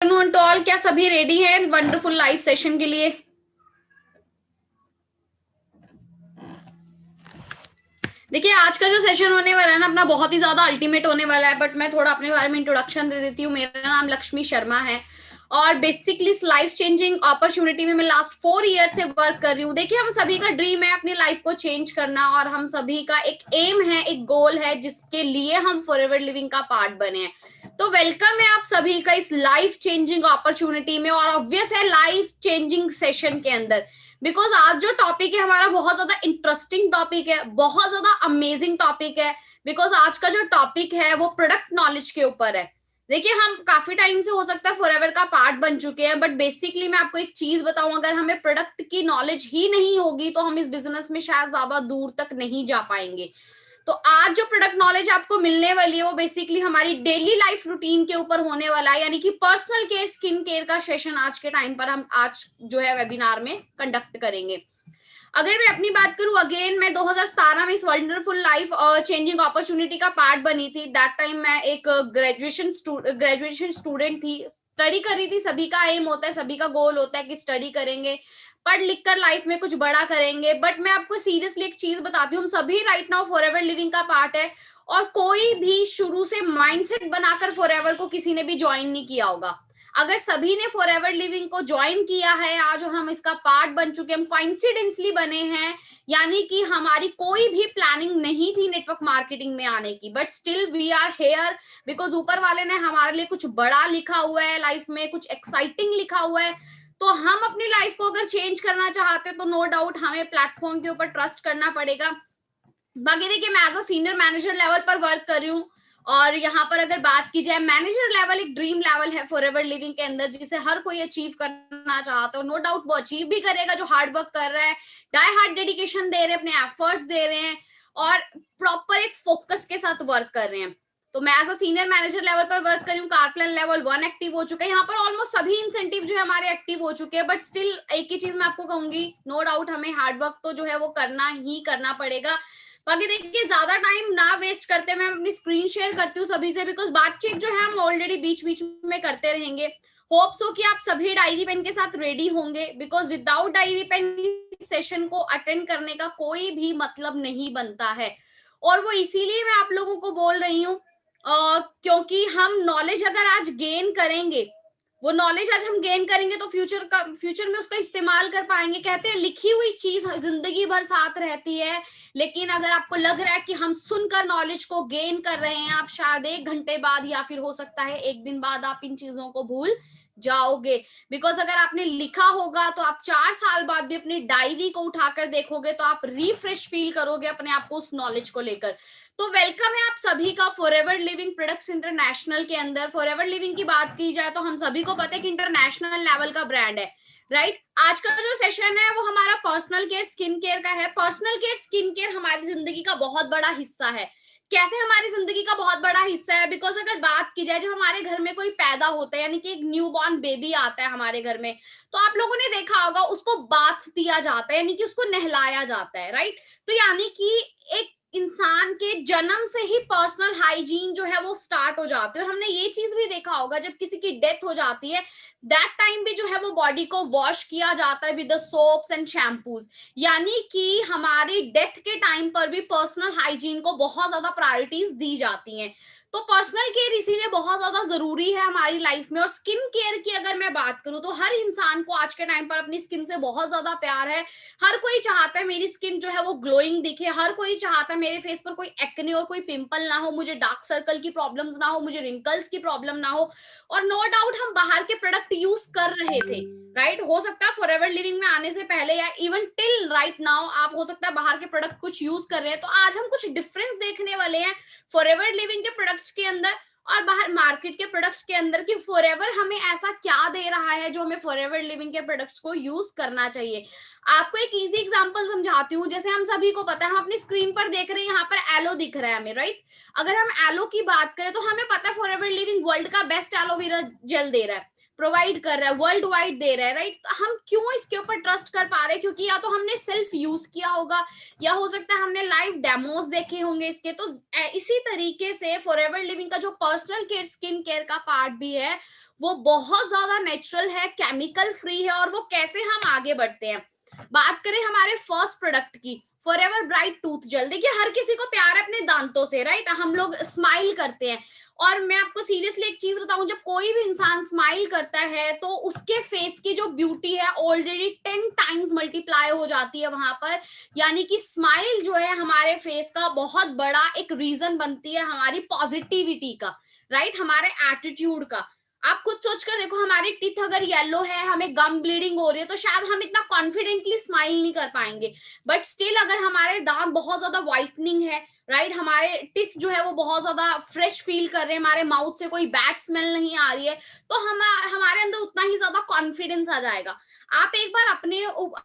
Afternoon to all, क्या सभी ready हैं वंडरफुल लाइव सेशन के लिए? देखिए, आज का जो सेशन होने वाला है ना अपना बहुत ही ज्यादा अल्टीमेट होने वाला है। बट मैं थोड़ा अपने बारे में इंट्रोडक्शन दे देती हूँ। मेरा नाम लक्ष्मी शर्मा है और बेसिकली इस लाइफ चेंजिंग अपॉर्चुनिटी में मैं लास्ट 4 ईयर से वर्क कर रही हूँ। देखिए, हम सभी का ड्रीम है अपनी लाइफ को चेंज करना और हम सभी का एक एम है, एक गोल है जिसके लिए हम फॉरएवर लिविंग का पार्ट बने हैं। तो वेलकम है आप सभी का इस लाइफ चेंजिंग अपॉर्चुनिटी में और ऑब्वियस है लाइफ चेंजिंग सेशन के अंदर। बिकॉज आज जो टॉपिक है हमारा बहुत ज्यादा इंटरेस्टिंग टॉपिक है, बहुत ज्यादा अमेजिंग टॉपिक है। बिकॉज आज का जो टॉपिक है वो प्रोडक्ट नॉलेज के ऊपर है। देखिए, हम काफी टाइम से हो सकता है फॉरएवर का पार्ट बन चुके हैं, बट बेसिकली मैं आपको एक चीज बताऊं, अगर हमें प्रोडक्ट की नॉलेज ही नहीं होगी तो हम इस बिजनेस में शायद ज्यादा दूर तक नहीं जा पाएंगे। तो आज जो प्रोडक्ट नॉलेज आपको मिलने वाली है वो बेसिकली हमारी डेली लाइफ रूटीन के ऊपर होने वाला है, यानी कि पर्सनल केयर, स्किन केयर का सेशन आज के टाइम पर हम आज जो है वेबिनार में कंडक्ट करेंगे। अगर मैं अपनी बात करूं, अगेन मैं 2017 में इस वंडरफुल लाइफ चेंजिंग अपॉर्चुनिटी का पार्ट बनी थी। दैट टाइम मैं एक ग्रेजुएशन स्टूडेंट थी, स्टडी कर रही थी। सभी का एम होता है, सभी का गोल होता है कि स्टडी करेंगे, पढ़ लिख कर लाइफ में कुछ बड़ा करेंगे। बट मैं आपको सीरियसली एक चीज बताती हूँ, हम सभी राइट नाउ फॉरएवर लिविंग का पार्ट है और कोई भी शुरू से माइंडसेट बनाकर फॉरएवर को किसी ने भी ज्वाइन नहीं किया होगा। अगर सभी ने फॉरएवर लिविंग को ज्वाइन किया है आज और हम इसका पार्ट बन चुके, हम कोइंसिडेंसली बने हैं, यानी कि हमारी कोई भी प्लानिंग नहीं थी नेटवर्क मार्केटिंग में आने की, but still we are here because ऊपर वाले ने हमारे लिए कुछ बड़ा लिखा हुआ है, लाइफ में कुछ एक्साइटिंग लिखा हुआ है। तो हम अपनी लाइफ को अगर चेंज करना चाहते हैं तो नो डाउट हमें प्लेटफॉर्म के ऊपर ट्रस्ट करना पड़ेगा। बाकी देखिए, मैं as a senior manager level पर वर्क कर रही हूँ और यहाँ पर अगर बात की जाए, मैनेजर लेवल एक ड्रीम लेवल है फॉरएवर लिविंग के अंदर जिसे हर कोई अचीव करना चाहता है। नो डाउट वो अचीव भी करेगा जो हार्ड वर्क कर रहा है, डाई हार्ड डेडिकेशन दे रहे हैं, अपने एफर्ट्स दे रहे हैं और प्रॉपर एक फोकस के साथ वर्क कर रहे हैं। तो मैं as a senior manager level पर वर्क कर रही हूँ। कारप्लान लेवल 1 एक्टिव हो चुका है, यहाँ पर ऑलमोस्ट सभी इंसेंटिव जो है हमारे एक्टिव हो चुके हैं। बट स्टिल एक ही चीज मैं आपको कहूंगी, नो डाउट हमें हार्ड वर्क तो जो है वो करना ही करना पड़ेगा। बाकी देखिए, ज्यादा टाइम ना वेस्ट करते मैं अपनी स्क्रीन शेयर करती हूँ सभी से, बिकॉज बातचीत जो है हम ऑलरेडी बीच बीच में करते रहेंगे। होप सो कि आप सभी डायरी पेन के साथ रेडी होंगे, because without diary pen session को अटेंड करने का कोई भी मतलब नहीं बनता है। और वो इसीलिए मैं आप लोगों को बोल रही हूँ क्योंकि हम नॉलेज अगर आज गेन करेंगे, वो नॉलेज आज हम गेन करेंगे तो फ्यूचर में उसका इस्तेमाल कर पाएंगे। कहते हैं लिखी हुई चीज जिंदगी भर साथ रहती है, लेकिन अगर आपको लग रहा है कि हम सुनकर नॉलेज को गेन कर रहे हैं, आप शायद 1 घंटे बाद या फिर हो सकता है 1 दिन बाद आप इन चीजों को भूल जाओगे। बिकॉज अगर आपने लिखा होगा तो आप 4 साल बाद भी अपनी डायरी को उठाकर देखोगे तो आप रिफ्रेश फील करोगे अपने आप को उस नॉलेज को लेकर। तो वेलकम है आप सभी का फॉरएवर लिविंग प्रोडक्ट्स इंटरनेशनल के अंदर। फॉरएवर लिविंग की बात की जाए तो हम सभी को पता है कि इंटरनेशनल लेवल का ब्रांड है, राइट। आज का जो सेशन है वो हमारा पर्सनल केयर, स्किन केयर का है। पर्सनल केयर, स्किन केयर हमारी जिंदगी का बहुत बड़ा हिस्सा है। कैसे हमारी जिंदगी का बहुत बड़ा हिस्सा है? बिकॉज अगर बात की जाए, जब हमारे घर में कोई पैदा होता है, यानी कि एक न्यू बॉर्न बेबी आता है हमारे घर में, तो आप लोगों ने देखा होगा उसको बाथ दिया जाता है, यानी कि उसको नहलाया जाता है, राइट। तो यानी कि एक इंसान के जन्म से ही पर्सनल हाइजीन जो है वो स्टार्ट हो जाती है। और हमने ये चीज भी देखा होगा, जब किसी की डेथ हो जाती है दैट टाइम भी जो है वो बॉडी को वॉश किया जाता है with the soaps and shampoos, यानी कि हमारी डेथ के टाइम पर भी पर्सनल हाइजीन को बहुत ज्यादा प्रायोरिटीज दी जाती हैं। तो पर्सनल केयर इसीलिए बहुत ज्यादा जरूरी है हमारी लाइफ में। और स्किन केयर की अगर मैं बात करूं तो हर इंसान को आज के टाइम पर अपनी स्किन से बहुत ज्यादा प्यार है। हर कोई चाहता है मेरी स्किन जो है वो ग्लोइंग दिखे, हर कोई चाहता है मेरे फेस पर कोई एक्ने और कोई पिंपल ना हो, मुझे डार्क सर्कल की प्रॉब्लम्स ना हो, मुझे रिंकल्स की प्रॉब्लम ना हो। और नो डाउट हम बाहर के प्रोडक्ट यूज कर रहे थे, राइट। हो सकता है फॉरएवर लिविंग में आने से पहले या इवन टिल राइट नाउ आप हो सकता है बाहर के प्रोडक्ट कुछ यूज कर रहे हैं। तो आज हम कुछ डिफरेंस देखने वाले हैं फॉरएवर लिविंग के प्रोडक्ट्स के अंदर और बाहर मार्केट के प्रोडक्ट्स के अंदर, कि फॉरएवर हमें ऐसा क्या दे रहा है जो हमें फॉरएवर लिविंग के प्रोडक्ट्स को यूज करना चाहिए। आपको एक इजी एग्जांपल समझाती हूँ। जैसे हम सभी को पता है, हम अपनी स्क्रीन पर देख रहे हैं, यहाँ पर एलो दिख रहा है हमें, राइट। अगर हम एलो की बात करें तो हमें पता है फॉरएवर लिविंग वर्ल्ड का बेस्ट एलोवेरा जेल दे रहा है। प्रोवाइड कर रहा है, वर्ल्ड वाइड दे रहा है, राइट? हम क्यों इसके ऊपर ट्रस्ट कर पा रहे हैं? क्योंकि या तो हमने सेल्फ यूज किया होगा, या हो सकता है हमने लाइव डेमोज देखे होंगे इसके। तो इसी तरीके से फॉरएवर लिविंग का जो पर्सनल केयर, स्किन केयर का पार्ट भी है, वो बहुत ज्यादा नेचुरल है, केमिकल फ्री है। और वो कैसे हम आगे बढ़ते हैं, बात करें हमारे फर्स्ट प्रोडक्ट की, फॉरएवर ब्राइट टूथ जेल। देखिए हर किसी को प्यार है अपने दांतों से, राइट? हम लोग स्माइल करते हैं, और मैं आपको सीरियसली एक चीज बताऊं, जब कोई भी इंसान स्माइल करता है तो उसके फेस की जो ब्यूटी है ऑलरेडी 10 टाइम्स मल्टीप्लाई हो जाती है वहां पर। यानी कि स्माइल जो है हमारे फेस का बहुत बड़ा एक रीजन बनती है हमारी पॉजिटिविटी का, राइट? हमारे एटीट्यूड का। आप खुद सोच कर देखो, हमारे टीथ अगर येलो है, हमें गम ब्लीडिंग हो रही है, तो शायद हम इतना कॉन्फिडेंटली स्माइल नहीं कर पाएंगे। बट स्टिल अगर हमारे दांत बहुत ज्यादा व्हाइटनिंग है, राइट, हमारे टीथ जो है वो बहुत ज्यादा फ्रेश फील कर रहे हैं, हमारे माउथ से कोई बैड स्मेल नहीं आ रही है, तो हमारे अंदर उतना ही ज्यादा कॉन्फिडेंस आ जाएगा। आप एक बार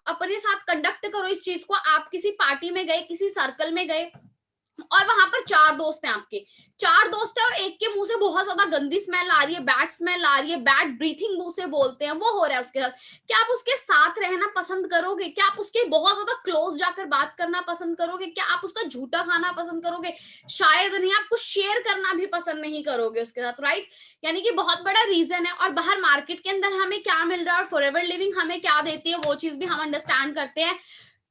अपने साथ कंडक्ट करो इस चीज को। आप किसी पार्टी में गए, किसी सर्कल में गए, और वहां पर 4 दोस्त हैं, आपके 4 दोस्त हैं, और एक के मुंह से बहुत ज्यादा गंदी स्मेल आ रही है, बैड स्मेल आ रही है, बैड ब्रीथिंग मुंह से बोलते हैं, वो हो रहा है उसके साथ। क्या आप उसके साथ रहना पसंद करोगे? क्या आप उसके बहुत ज्यादा क्लोज जाकर बात करना पसंद करोगे? क्या आप उसका झूठा खाना पसंद करोगे? शायद नहीं। आप कुछ शेयर करना भी पसंद नहीं करोगे उसके साथ, राइट? यानी कि बहुत बड़ा रीजन है। और बाहर मार्केट के अंदर हमें क्या मिल रहा है और फॉरएवर लिविंग हमें क्या देती है, वो चीज भी हम अंडरस्टैंड करते हैं।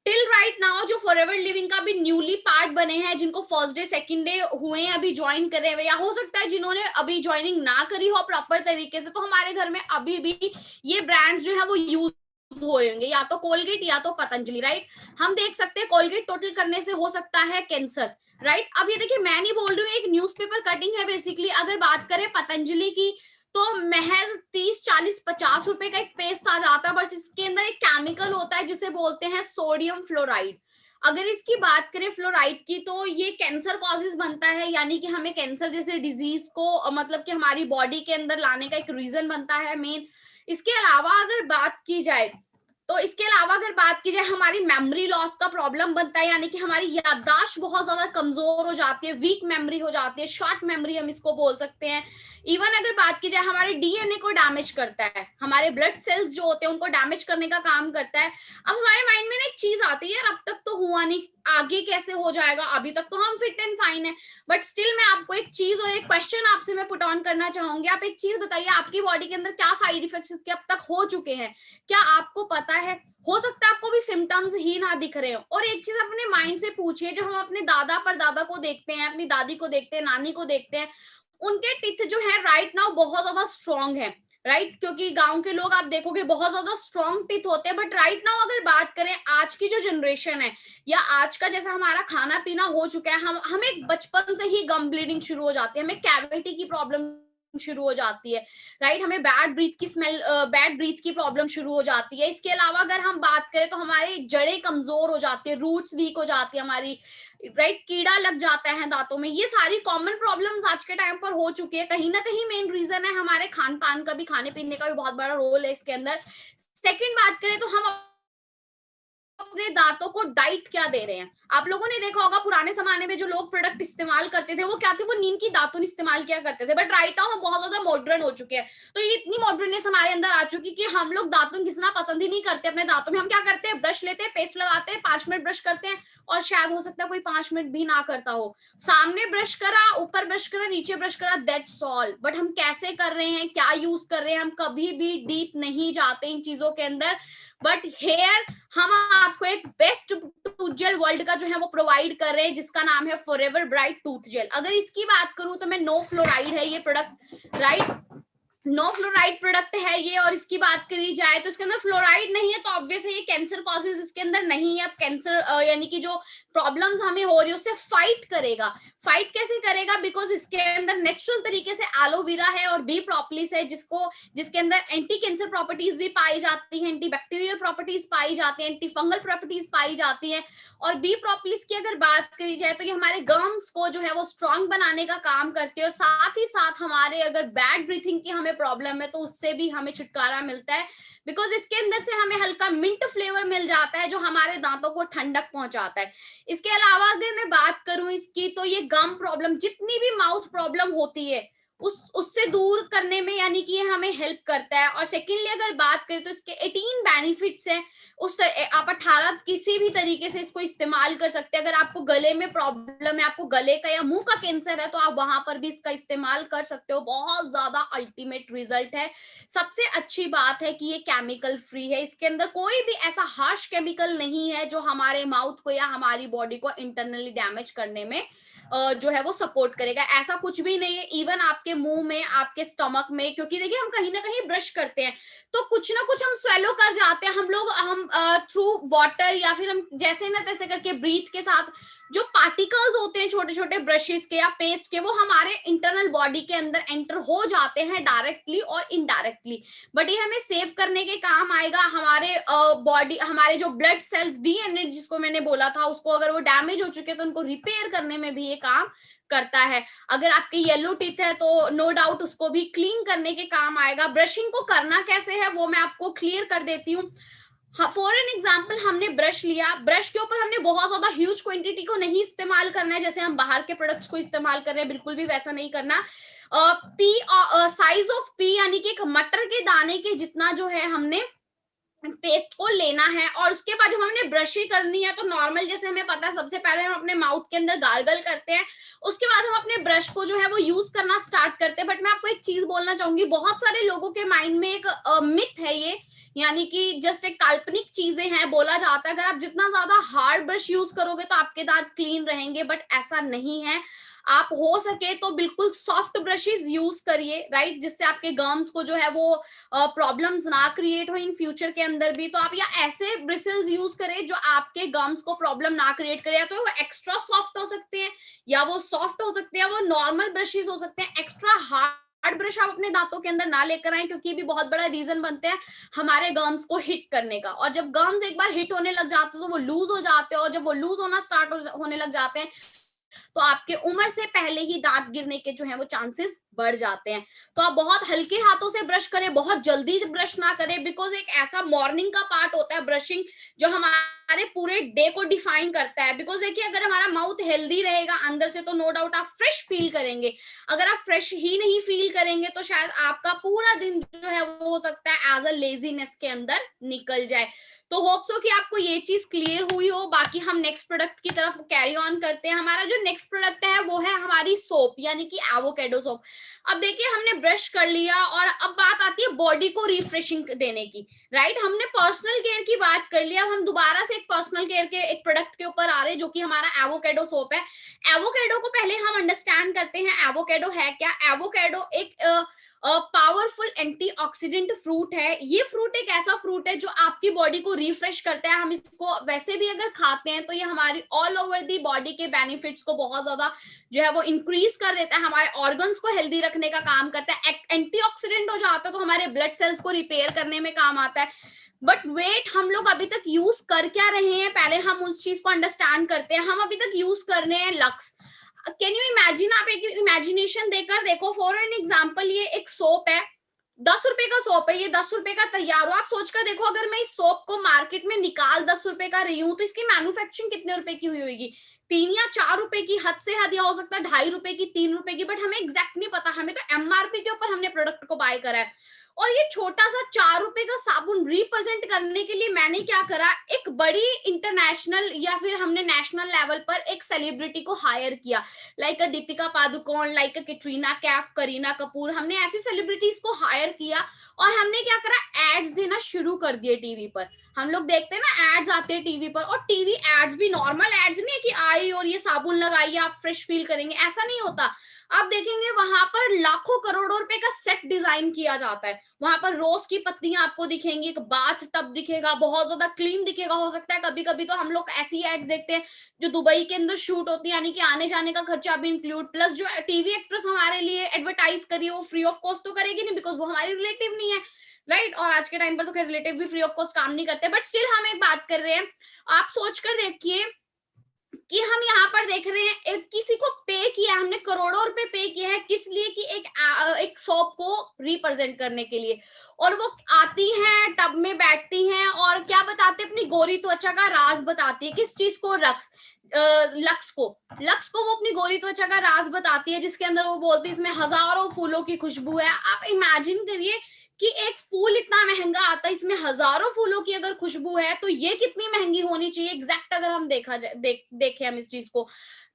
टिल राइट नाउ जो फॉरएवर लिविंग का भी न्यूली पार्ट बने हैं, जिनको फर्स्ट डे सेकंड डे हुए हैं, अभी ज्वाइन करे हुए, या हो सकता है जिन्होंने अभी ज्वाइनिंग ना करी हो प्रॉपर तरीके से, तो हमारे घर में अभी भी ये ब्रांड्स जो है वो यूज हो रहे होंगे, या तो कोलगेट या तो पतंजलि, राइट? हम देख सकते हैं कोलगेट टोटल करने से हो सकता है कैंसर, राइट? अब ये देखिए, मैं नहीं बोल रही हूँ, एक न्यूज़पेपर कटिंग है बेसिकली। अगर बात करें पतंजलि की, तो महज 30, 40, 50 रुपए का एक पेस्ट आ जाता है, बट इसके अंदर एक केमिकल होता है जिसे बोलते हैं सोडियम फ्लोराइड। अगर इसकी बात करें फ्लोराइड की, तो ये कैंसर कॉजेज बनता है, यानी कि हमें कैंसर जैसे डिजीज को मतलब कि हमारी बॉडी के अंदर लाने का एक रीजन बनता है मेन। इसके अलावा अगर बात की जाए, हमारी मेमोरी लॉस का प्रॉब्लम बनता है, यानी कि हमारी याददाश्त बहुत ज्यादा कमजोर हो जाती है, वीक मेमोरी हो जाती है, शॉर्ट मेमोरी हम इसको बोल सकते हैं। इवन अगर बात की जाए, हमारे डीएनए को डैमेज करता है, हमारे ब्लड सेल्स जो होते हैं उनको डैमेज करने का काम करता है। अब हमारे माइंड में ना एक चीज आती है, यार अब तक तो हुआ नहीं, आगे कैसे हो जाएगा, अभी तक तो हम फिट एंड फाइन है। बट स्टिल मैं आपको एक चीज और एक क्वेश्चन आपसे मैं पुट ऑन करना चाहूंगी। आप एक चीज बताइए, आपकी बॉडी के अंदर क्या साइड इफेक्ट्स इसके अब तक हो चुके हैं, क्या आपको पता है? हो सकता है आपको भी सिम्टम्स ही ना दिख रहे हो। और एक चीज अपने माइंड से पूछिए, जब हम अपने दादा परदादा को देखते हैं, अपनी दादी को देखते हैं, नानी को देखते हैं, उनके टीथ जो है राइट नाउ बहुत ज्यादा स्ट्रॉन्ग है, राइट? क्योंकि गांव के लोग आप देखोगे बहुत ज्यादा स्ट्रॉन्ग टीथ होते हैं। बट राइट नाउ अगर बात करें आज की जो जनरेशन है, या आज का जैसा हमारा खाना पीना हो चुका है, हमें बचपन से ही गम ब्लीडिंग शुरू हो जाती है, हमें कैविटी की प्रॉब्लम शुरू हो जाती है, राइट? हमें बैड ब्रीथ की प्रॉब्लम शुरू हो जाती है। इसके अलावा अगर हम बात करें तो हमारी जड़ें कमजोर हो जाती है, रूट्स वीक हो जाती है हमारी, राइट? कीड़ा लग जाता है दांतों में। ये सारी कॉमन प्रॉब्लम्स आज के टाइम पर हो चुकी है। कहीं ना कहीं मेन रीजन है हमारे खान पान का भी, खाने पीने का भी बहुत बड़ा रोल है इसके अंदर। सेकंड बात करें तो हम अपने दांतों को डाइट क्या दे रहे हैं। आप लोगों ने देखा होगा पुराने जमाने में जो लोग प्रोडक्ट इस्तेमाल करते थे वो क्या थे, वो नीम की दातुन इस्तेमाल किया करते थे। बट राइट नाउ हम बहुत ज्यादा मॉडर्न हो चुके हैं, तो ये इतनी मॉडर्ननेस हमारे अंदर आ चुकी कि हम लोग दातुन घिसना पसंद ही नहीं करते अपने दांतों में। हम क्या करते हैं, ब्रश लेते हैं, पेस्ट लगाते हैं, 5 मिनट ब्रश करते हैं, और शायद हो सकता है कोई 5 मिनट भी ना करता हो, सामने ब्रश करा, ऊपर ब्रश करा, नीचे ब्रश करा, दैट्स ऑल। बट हम कैसे कर रहे हैं, क्या यूज कर रहे हैं, हम कभी भी डीप नहीं जाते इन चीजों के अंदर। बट हेयर हम आपको एक बेस्ट टूथ जेल वर्ल्ड का जो है वो प्रोवाइड कर रहे हैं, जिसका नाम है फॉरएवर ब्राइट टूथ जेल। अगर इसकी बात करूं तो मैं नो फ्लोराइड है ये product, right? No fluoride product है ये। और इसकी बात करी जाए तो इसके अंदर फ्लोराइड नहीं है, तो ऑब्वियस है ये कैंसर कॉजेज इसके अंदर नहीं है। अब कैंसर यानी कि जो प्रॉब्लम्स हमें हो रही है उससे फाइट करेगा। फाइट कैसे करेगा? बिकॉज इसके अंदर नेचुरल तरीके से एलोवेरा है और बी प्रोपोलिस है, जिसके अंदर एंटी कैंसर प्रॉपर्टीज भी पाई जाती है, एंटी बैक्टीरियल प्रॉपर्टीज पाई जाती है, एंटी फंगल प्रॉपर्टीज पाई जाती है। और बी प्रोपोलिस की अगर बात करी जाए तो ये हमारे गम्स को जो है वो स्ट्रॉन्ग बनाने का काम करती है, और साथ ही साथ हमारे अगर बैड ब्रीथिंग की हमें प्रॉब्लम है तो उससे भी हमें छुटकारा मिलता है, बिकॉज इसके अंदर से हमें हल्का मिंट फ्लेवर मिल जाता है जो हमारे दांतों को ठंडक पहुंचाता है। इसके अलावा अगर मैं बात करूं इसकी, तो ये गम प्रॉब्लम, जितनी भी माउथ प्रॉब्लम होती है उससे दूर करने में, यानी कि ये हमें हेल्प करता है। और सेकेंडली अगर बात करें तो इसके 18 बेनिफिट्स हैं। आप 18 किसी भी तरीके से इसको इस्तेमाल कर सकते हैं। अगर आपको गले में प्रॉब्लम है, आपको गले का या मुंह का कैंसर है, तो आप वहां पर भी इसका इस्तेमाल कर सकते हो। बहुत ज्यादा अल्टीमेट रिजल्ट है। सबसे अच्छी बात है कि ये केमिकल फ्री है, इसके अंदर कोई भी ऐसा हार्श केमिकल नहीं है जो हमारे माउथ को या हमारी बॉडी को इंटरनली डैमेज करने में जो है वो सपोर्ट करेगा। ऐसा कुछ भी नहीं है। इवन आपके मुंह में, आपके स्टमक में, क्योंकि देखिए हम कहीं ना कहीं ब्रश करते हैं तो कुछ ना कुछ हम स्वेलो कर जाते हैं, हम थ्रू वाटर या फिर हम जैसे ना तैसे करके ब्रीथ के साथ जो पार्टिकल्स होते हैं छोटे छोटे ब्रशेस के या पेस्ट के, वो हमारे इंटरनल बॉडी के अंदर एंटर हो जाते हैं डायरेक्टली और इनडायरेक्टली। बट ये हमें सेव करने के काम आएगा। हमारे बॉडी, हमारे जो ब्लड सेल्स डीएनए जिसको मैंने बोला था, उसको अगर वो डैमेज हो चुके तो उनको रिपेयर करने में भी ये काम करता है। अगर आपके येलो टीथ है तो नो डाउट उसको भी क्लीन करने के काम आएगा। ब्रशिंग को करना कैसे है वो मैं आपको क्लियर कर देती हूँ। फॉर एन एग्जाम्पल, हमने ब्रश लिया, ब्रश के ऊपर हमने बहुत ज्यादा ह्यूज क्वांटिटी को नहीं इस्तेमाल करना है जैसे हम बाहर के प्रोडक्ट्स को इस्तेमाल कर रहे हैं, बिल्कुल भी वैसा नहीं करना। पी साइज ऑफ पी यानी कि एक मटर के दाने के जितना जो है हमने पेस्ट को लेना है। और उसके बाद जब हमने ब्रशिंग करनी है तो नॉर्मल जैसे हमें पता है, सबसे पहले हम अपने माउथ के अंदर गार्गल करते हैं, उसके बाद हम अपने ब्रश को जो है वो यूज करना स्टार्ट करते हैं। बट मैं आपको एक चीज बोलना चाहूंगी, बहुत सारे लोगों के माइंड में एक मिथ है ये, यानी कि जस्ट एक काल्पनिक चीजें हैं। बोला जाता है अगर आप जितना ज्यादा हार्ड ब्रश यूज करोगे तो आपके दांत क्लीन रहेंगे, बट ऐसा नहीं है। आप हो सके तो बिल्कुल सॉफ्ट ब्रशेस यूज करिए, राइट, जिससे आपके गम्स को जो है वो प्रॉब्लम्स ना क्रिएट हो इन फ्यूचर के अंदर भी। तो आप या ऐसे ब्रिसल्स यूज करें जो आपके गम्स को प्रॉब्लम ना क्रिएट करे, या तो वो एक्स्ट्रा सॉफ्ट हो सकते हैं या वो सॉफ्ट हो सकते हैं, वो नॉर्मल ब्रशेस हो सकते हैं। एक्स्ट्रा हार्ड ब्रश आप अपने दांतों के अंदर ना लेकर आए, क्योंकि ये भी बहुत बड़ा रीजन बनते हैं हमारे गम्स को हिट करने का। और जब गम्स एक बार हिट होने लग जाते हैं तो वो लूज हो जाते हैं, और जब वो लूज होना स्टार्ट होने लग जाते हैं तो आपके उम्र से पहले ही दांत गिरने के जो है वो चांसेस बढ़ जाते हैं। तो आप बहुत हल्के हाथों से ब्रश करें, बहुत जल्दी ब्रश ना करें, बिकॉज एक ऐसा मॉर्निंग का पार्ट होता है ब्रशिंग जो हमारे पूरे डे को डिफाइन करता है। बिकॉज देखिए अगर हमारा माउथ हेल्दी रहेगा अंदर से तो नो डाउट आप फ्रेश फील करेंगे। अगर आप फ्रेश ही नहीं फील करेंगे तो शायद आपका पूरा दिन जो है वो हो सकता है एज अ लेजीनेस के अंदर निकल जाए। तो होप सो कि आपको ये चीज क्लियर हुई हो। बाकी हम नेक्स्ट प्रोडक्ट की तरफ कैरी ऑन करते हैं। हमारा जो नेक्स्ट प्रोडक्ट है वो है हमारी सोप, यानी कि एवोकेडो सोप। अब देखिए हमने ब्रश कर लिया और अब बात आती है बॉडी को रिफ्रेशिंग देने की, राइट। हमने पर्सनल केयर की बात कर लिया, हम दोबारा से एक पर्सनल केयर के एक प्रोडक्ट के ऊपर आ रहे हैं जो कि हमारा एवोकेडो सोप है। एवोकेडो को पहले हम अंडरस्टैंड करते हैं, एवोकेडो है क्या। एवोकेडो एक पावरफुल एंटीऑक्सीडेंट फ्रूट है। ये फ्रूट एक ऐसा फ्रूट है जो आपकी बॉडी को रिफ्रेश करता है। हम इसको वैसे भी अगर खाते हैं तो ये हमारी ऑल ओवर दी बॉडी के बेनिफिट्स को बहुत ज्यादा जो है वो इंक्रीज कर देता है, हमारे ऑर्गन्स को हेल्दी रखने का काम करता है। एंटीऑक्सीडेंट हो जाता है तो हमारे ब्लड सेल्स को रिपेयर करने में काम आता है। बट वेट, हम लोग अभी तक यूज कर क्या रहे हैं, पहले हम उस चीज को अंडरस्टैंड करते हैं। हम अभी तक यूज कर रहे हैं लक्स। कैन यू इमेजिन, आप एक इमेजिनेशन देकर देखो। फॉर एन एग्जाम्पल ये एक सोप है, 10 रुपए का सोप है, ये 10 रुपए का तैयार हो। आप सोचकर देखो अगर मैं इस सोप को मार्केट में निकाल 10 रुपए का रही हूँ तो इसकी मैन्युफैक्चरिंग कितने रुपए की हुई होगी, 3 या 4 रुपए की, हद से हद या हो सकता है 2.5 रुपए की, 3 रुपए की। बट हमें एग्जैक्ट नहीं पता, हमें तो एमआरपी के ऊपर हमने प्रोडक्ट को बाय करा है। और ये छोटा सा 4 रुपए का साबुन रिप्रेजेंट करने के लिए मैंने क्या करा, एक बड़ी इंटरनेशनल या फिर हमने नेशनल लेवल पर एक सेलिब्रिटी को हायर किया, लाइक अ दीपिका पादुकोण, लाइक अ कैटरीना कैफ, करीना कपूर। हमने ऐसी सेलिब्रिटीज को हायर किया और हमने क्या करा, एड्स देना शुरू कर दिए टीवी पर। हम लोग देखते हैं ना एड्स आते हैं टीवी पर, और टीवी एड्स भी नॉर्मल एड्स नहीं है कि आई और ये साबुन लगाइए आप फ्रेश फील करेंगे, ऐसा नहीं होता। आप देखेंगे वहां पर लाखों करोड़ों रुपए का सेट डिजाइन किया जाता है। वहां पर रोज की पत्तियां आपको दिखेंगी, एक बाथ टब दिखेगा, बहुत ज्यादा क्लीन दिखेगा। हो सकता है कभी कभी तो हम लोग ऐसी एड्स देखते हैं जो दुबई के अंदर शूट होती है, यानी कि आने जाने का खर्चा भी इंक्लूड, प्लस जो टीवी एक्ट्रेस हमारे लिए एडवर्टाइज करिए वो फ्री ऑफ कॉस्ट तो करेगी नहीं, बिकॉज वो हमारी रिलेटिव नहीं है, राइट। और आज के टाइम पर तो खैर रिलेटिव भी फ्री ऑफ कॉस्ट काम नहीं करते, बट स्टिल हम एक बात कर रहे हैं। आप सोचकर देखिए कि हम यहाँ पर देख रहे हैं किसी को पे किया, हमने करोड़ों रुपए पे किया है, किस लिए कि एक सोप को रिप्रेजेंट करने के लिए। और वो आती हैं टब में बैठती हैं और क्या बताते हैं, अपनी गोरी त्वचा का राज बताती है, किस चीज को, रक्स। लक्स को वो अपनी गोरी त्वचा का राज बताती है, जिसके अंदर वो बोलती है इसमें हजारों फूलों की खुशबू है। आप इमेजिन करिए कि एक फूल इतना महंगा आता है, इसमें हजारों फूलों की अगर खुशबू है तो ये कितनी महंगी होनी चाहिए एग्जैक्ट, अगर हम देखा जाए देखें हम इस चीज को।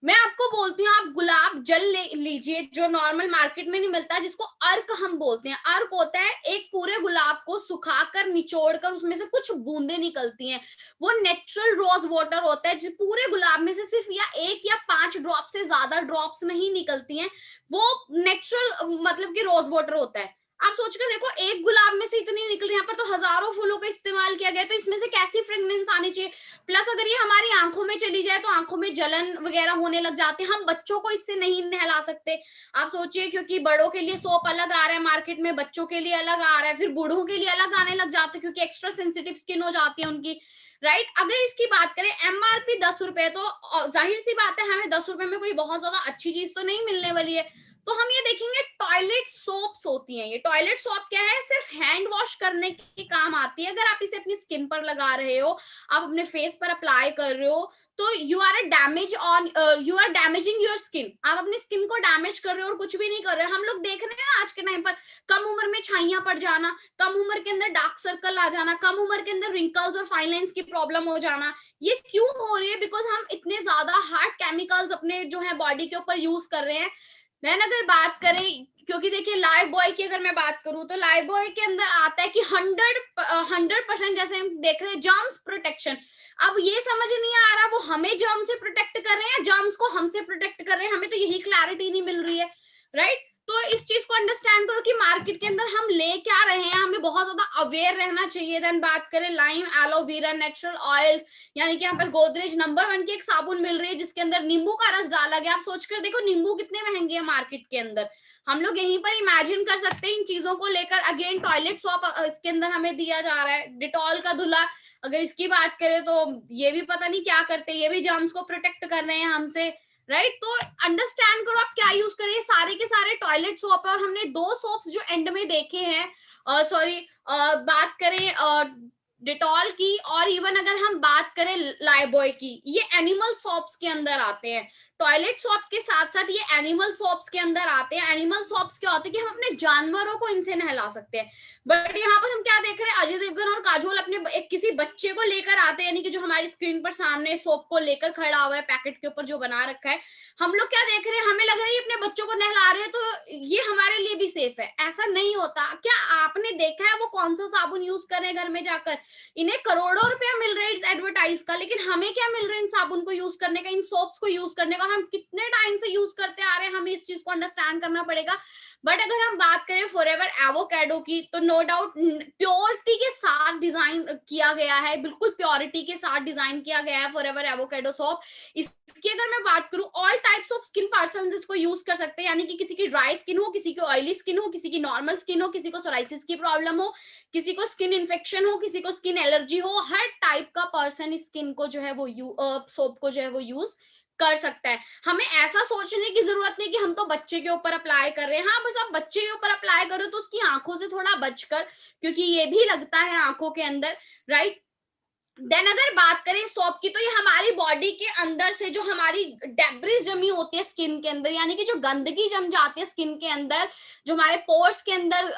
मैं आपको बोलती हूँ, आप गुलाब जल लीजिए जो नॉर्मल मार्केट में नहीं मिलता, जिसको अर्क हम बोलते हैं। अर्क होता है एक पूरे गुलाब को सुखाकर निचोड़कर उसमें से कुछ बूंदे निकलती हैं, वो नेचुरल रोज वाटर होता है, जो पूरे गुलाब में से सिर्फ या 1 या 5 ड्रॉप से ज्यादा ड्रॉप्स नहीं निकलती हैं, वो नेचुरल मतलब कि रोज वाटर होता है। आप सोचकर देखो, एक गुलाब में से इतनी निकल रही है, यहाँ पर तो हजारों फूलों का इस्तेमाल किया गया, तो इसमें से कैसी फ्रेग्रेंस आनी चाहिए। प्लस अगर ये हमारी आंखों में चली जाए तो आंखों में जलन वगैरह होने लग जाते हैं। हम बच्चों को इससे नहीं नहला सकते। आप सोचिए, क्योंकि बड़ों के लिए सोप अलग आ रहा है मार्केट में, बच्चों के लिए अलग आ रहा है, फिर बूढ़ों के लिए अलग आने लग जाते हैं क्योंकि एक्स्ट्रा सेंसिटिव स्किन हो जाती है उनकी, राइट। अगर इसकी बात करें एमआरपी 10 रुपए, तो जाहिर सी बात है हमें 10 रुपए में कोई बहुत ज्यादा अच्छी चीज तो नहीं मिलने वाली है। तो हम ये देखेंगे टॉयलेट सोप्स होती हैं। ये टॉयलेट सोप क्या है, सिर्फ हैंड वॉश करने के काम आती है। अगर आप इसे अपनी स्किन पर लगा रहे हो, आप अपने फेस पर अप्लाई कर रहे हो, तो you are damaging your skin. आप अपनी स्किन को डैमेज कर रहे हो और कुछ भी नहीं कर रहे हो। हम लोग देख रहे हैं ना आज के टाइम पर कम उम्र में छाइयां पड़ जाना, कम उम्र के अंदर डार्क सर्कल आ जाना, कम उम्र के अंदर रिंकल्स और फाइन लाइंस की प्रॉब्लम हो जाना। ये क्यों हो रही है? बिकॉज हम इतने ज्यादा हार्ड केमिकल्स अपने जो है बॉडी के ऊपर यूज कर रहे हैं। देन अगर बात करें, क्योंकि देखिए लाइफ बॉय की अगर मैं बात करूं तो लाइफ बॉय के अंदर आता है कि 100% जैसे हम देख रहे हैं जर्म्स प्रोटेक्शन। अब ये समझ नहीं आ रहा वो हमें जर्म से प्रोटेक्ट कर रहे हैं या जर्म्स को हमसे प्रोटेक्ट कर रहे हैं, हमें तो यही क्लैरिटी नहीं मिल रही है, राइट। तो इस चीज को अंडरस्टैंड करो कि मार्केट के अंदर हम ले क्या रहे हैं, हमें बहुत ज्यादा अवेयर रहना चाहिए। देन बात करें लाइम, एलोवेरा, नेचुरल ऑयल, यानी कि यहाँ पर गोदरेज नंबर 1 की एक साबुन मिल रही है जिसके अंदर नींबू का रस डाला गया। आप सोचकर देखो नींबू कितने महंगे हैं मार्केट के अंदर। हम लोग यहीं पर इमेजिन कर सकते हैं इन चीजों को लेकर। अगेन टॉयलेट सोप इसके अंदर हमें दिया जा रहा है। डिटॉल का धुला, अगर इसकी बात करें तो ये भी पता नहीं क्या करते, ये भी जर्म्स को प्रोटेक्ट कर रहे हैं हमसे, राइट। तो अंडरस्टैंड करो आप क्या यूज करें। सारे के सारे टॉयलेट सोप है और हमने 2 सोप्स जो एंड में देखे हैं, बात करें डिटॉल की, और इवन अगर हम बात करें लाइबॉय की, ये एनिमल सोप्स के अंदर आते हैं। टॉयलेट सोप के साथ साथ ये एनिमल सोप्स के अंदर आते हैं। एनिमल सोप्स क्या होते हैं कि हम अपने जानवरों को इनसे नहला सकते हैं। बट यहाँ पर हम क्या देख रहे हैं, अजय देवगन और काजोल अपने किसी बच्चे को लेकर आते हैं, यानी कि जो हमारी स्क्रीन पर सामने सोप को लेकर खड़ा हुआ है पैकेट के ऊपर जो बना रखा है। हम लोग क्या देख रहे हैं, हमें लग रहा है ये अपने बच्चों को नहला रहे हैं तो ये हमारे लिए भी सेफ है। ऐसा नहीं होता। क्या आपने देखा है वो कौन सा साबुन यूज कर रहे हैं घर में जाकर? इन्हें करोड़ों रुपया मिल रहा है इस एडवर्टाइज का, लेकिन हमें क्या मिल रहा है इन साबुन को यूज करने का, इन सोप्स को यूज करने का? हम कितने टाइम से यूज करते आ रहे हैं, हमें इस चीज को अंडरस्टैंड करना पड़ेगा। बट अगर हम बात करें फॉरएवर एवोकाडो की, तो नो डाउट प्योरिटी के साथ डिजाइन किया गया है, बिल्कुल प्योरिटी के साथ डिजाइन किया गया है फॉरएवर एवोकाडो सोप। इसकी अगर मैं बात करूं, all types of skin person इसको यूज कर सकते हैं, यानी कि किसी की ड्राई स्किन हो, किसी की ऑयली स्किन हो, किसी की नॉर्मल स्किन हो, किसी को सोराइसिस की प्रॉब्लम हो, किसी को स्किन इन्फेक्शन हो, किसी को स्किन एलर्जी हो, हर टाइप का पर्सन स्किन को जो है वो सोप को जो है वो यूज कर सकता है। हमें ऐसा सोचने की जरूरत नहीं कि हम तो बच्चे के ऊपर अप्लाई कर रहे हैं। हाँ, बस आप बच्चे के ऊपर अप्लाई करो तो उसकी आंखों से थोड़ा बचकर, क्योंकि ये भी लगता है आंखों के अंदर, राइट। देन अगर बात करें सोप की, तो ये हमारी बॉडी के अंदर से जो हमारी डेब्रिस जमी होती है स्किन के अंदर, यानी कि जो गंदगी जम जाती है स्किन के अंदर, जो हमारे पोर्स के अंदर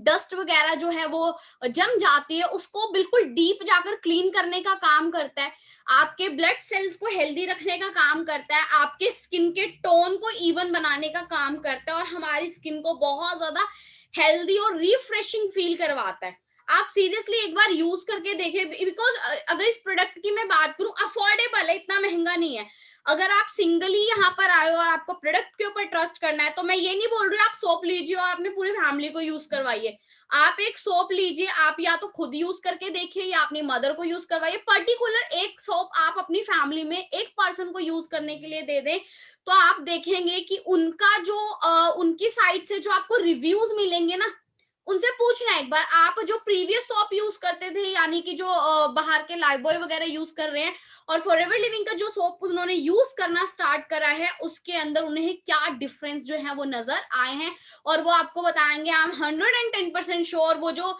डस्ट वगैरह जो है वो जम जाती है, उसको बिल्कुल डीप जाकर क्लीन करने का काम करता है। आपके ब्लड सेल्स को हेल्दी रखने का काम करता है, आपके स्किन के टोन को इवन बनाने का काम करता है, और हमारी स्किन को बहुत ज्यादा हेल्दी और रिफ्रेशिंग फील करवाता है। आप सीरियसली एक बार यूज करके देखें, बिकॉज अगर इस प्रोडक्ट की मैं बात करूं, अफोर्डेबल है, इतना महंगा नहीं है। अगर आप सिंगली यहाँ पर आए हो और आपको प्रोडक्ट के ऊपर ट्रस्ट करना है, तो मैं ये नहीं बोल रही आप सोप लीजिए और अपने पूरी फैमिली को यूज करवाइए। आप एक सोप लीजिए, आप या तो खुद यूज करके देखिए या अपनी मदर को यूज करवाइए। पर्टिकुलर एक सोप आप अपनी फैमिली में एक पर्सन को यूज करने के लिए दे दें, तो आप देखेंगे कि उनका जो उनकी साइड से जो आपको रिव्यूज मिलेंगे ना, उनसे पूछना एक बार, आप जो प्रीवियस सोप यूज करते थे, यानी कि जो बाहर के लाइफबॉय वगैरह यूज कर रहे हैं, और फॉरएवर लिविंग का जो सोप उन्होंने यूज करना स्टार्ट करा है उसके अंदर उन्हें क्या डिफरेंस जो है वो नजर आए हैं, और वो आपको बताएंगे। आई एम 110% श्योर वो जो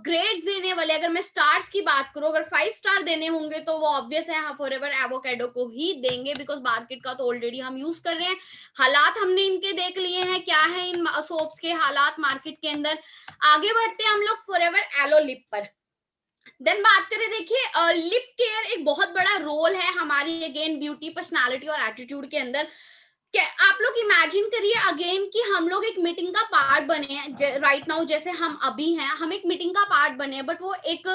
ग्रेड्स देने वाले, अगर मैं स्टार्स की बात करूं, अगर 5 स्टार देने होंगे तो वो ऑब्वियस है फॉरएवर एवोकेडो को ही देंगे, बिकॉज मार्केट का तो ऑलरेडी हम यूज कर रहे हैं। हालात हमने इनके देख लिए हैं, क्या है इन सोप्स के हालात मार्केट के अंदर। आगे बढ़ते हैं हम लोग फॉरएवर एलो लिप पर। देन बात करें, देखिए लिप केयर एक बहुत बड़ा रोल है हमारी अगेन ब्यूटी, पर्सनालिटी और एटीट्यूड के अंदर। क्या आप लोग इमेजिन करिए अगेन कि हम लोग एक मीटिंग का पार्ट बने हैं राइट नाउ, जैसे हम अभी हैं, हम एक मीटिंग का पार्ट बने हैं, बट वो एक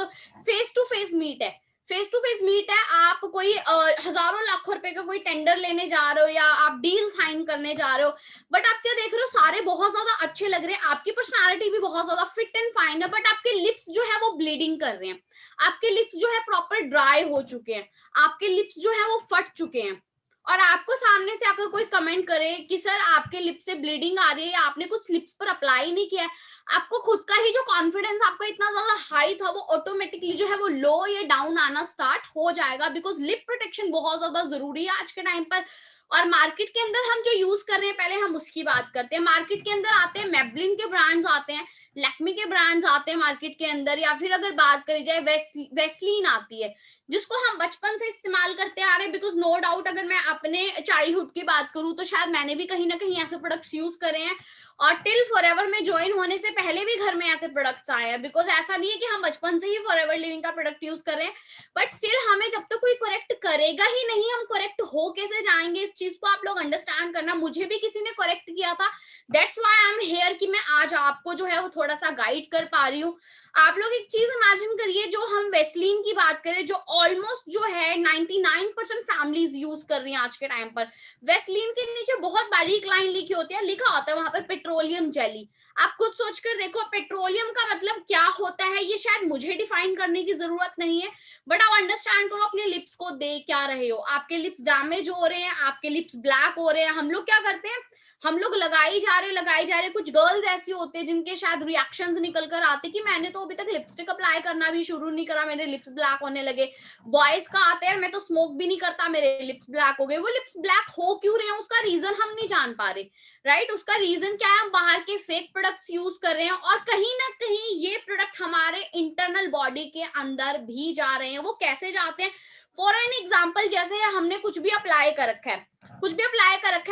फेस टू फेस मीट है। फेस टू फेस मीट है, आप कोई हजारों लाखों रुपए का कोई टेंडर लेने जा रहे हो या आप डील साइन करने जा रहे हो, बट आप क्या देख रहे हो, सारे बहुत ज्यादा अच्छे लग रहे हैं, आपकी पर्सनालिटी भी बहुत ज्यादा फिट एंड फाइन है, बट आपके लिप्स जो है वो ब्लीडिंग कर रहे हैं, आपके लिप्स जो है प्रॉपर ड्राई हो चुके हैं, आपके लिप्स जो है वो फट चुके हैं, और आपको सामने से अगर कोई कमेंट करे कि सर आपके लिप्स से ब्लीडिंग आ रही है या आपने कुछ लिप्स पर अप्लाई नहीं किया है, आपको खुद का ही जो कॉन्फिडेंस आपका इतना ज्यादा हाई था वो ऑटोमेटिकली जो है वो लो या डाउन आना स्टार्ट हो जाएगा, बिकॉज लिप प्रोटेक्शन बहुत ज्यादा जरूरी है आज के टाइम पर। और मार्केट के अंदर हम जो यूज कर रहे हैं, पहले हम उसकी बात करते हैं। मार्केट के अंदर आते हैं मेबलिन के ब्रांड्स आते हैं, लैक्मे के ब्रांड्स आते हैं मार्केट के अंदर, या फिर अगर बात करी जाए वेस्लीन आती है, जिसको हम बचपन से इस्तेमाल करते आ रहे हैं, बिकॉज नो डाउट अगर मैं अपने चाइल्डहुड की बात करूं तो शायद मैंने भी कहीं ना कहीं ऐसे प्रोडक्ट्स यूज करे हैं, और टिल फॉरएवर में ज्वाइन होने से पहले भी घर में ऐसे प्रोडक्ट्स आए हैं, बिकॉज ऐसा नहीं है कि हम बचपन से ही फॉरएवर लिविंग का प्रोडक्ट यूज कर रहे हैं, बट स्टिल हमें जब तक कोई करेक्ट करेगा ही नहीं, हम करेक्ट हो कैसे जाएंगे, इस चीज को आप लोग अंडरस्टैंड करना। मुझे भी किसी ने करेक्ट किया था, that's why I am here कि मैं आज आपको जो है वो थोड़ा सा गाइड कर पा रही हूँ। आप लोग एक चीज इमेजिन करिए, जो हम वेस्लीन की बात करें, जो ऑलमोस्ट जो है 99% फैमिलीज यूज कर रही हैं आज के टाइम पर, वेस्लीन के नीचे बहुत बारीक लाइन लिखी होती है, लिखा होता है वहां पर पेट्रोलियम जेली। आप खुद सोचकर देखो पेट्रोलियम का मतलब क्या होता है, ये शायद मुझे डिफाइन करने की जरूरत नहीं है, बट आप अंडरस्टैंड करो अपने लिप्स को देख क्या रहे हो, आपके लिप्स डैमेज हो रहे हैं, आपके लिप्स ब्लैक हो रहे हैं। हम लोग क्या करते हैं, हम लोग लगाई जा रहे, कुछ गर्ल्स ऐसी होते हैं जिनके शायद रिएक्शंस निकल कर आते कि मैंने तो अभी तक लिपस्टिक अप्लाई करना भी शुरू नहीं करा, मेरे लिप्स ब्लैक होने लगे। बॉयज का आते हैं मैं तो स्मोक भी नहीं करता, मेरे लिप्स ब्लैक हो गए। वो लिप्स ब्लैक हो क्यों रहे हैं, उसका रीजन हम नहीं जान पा रहे, राइट? उसका रीजन क्या है, हम बाहर के फेक प्रोडक्ट्स यूज कर रहे हैं, और कहीं ना कहीं ये प्रोडक्ट हमारे इंटरनल बॉडी के अंदर भी जा रहे हैं। वो कैसे जाते हैं, फॉर एन एग्जाम्पल, जैसे हमने कुछ भी अप्लाई कर रखा है,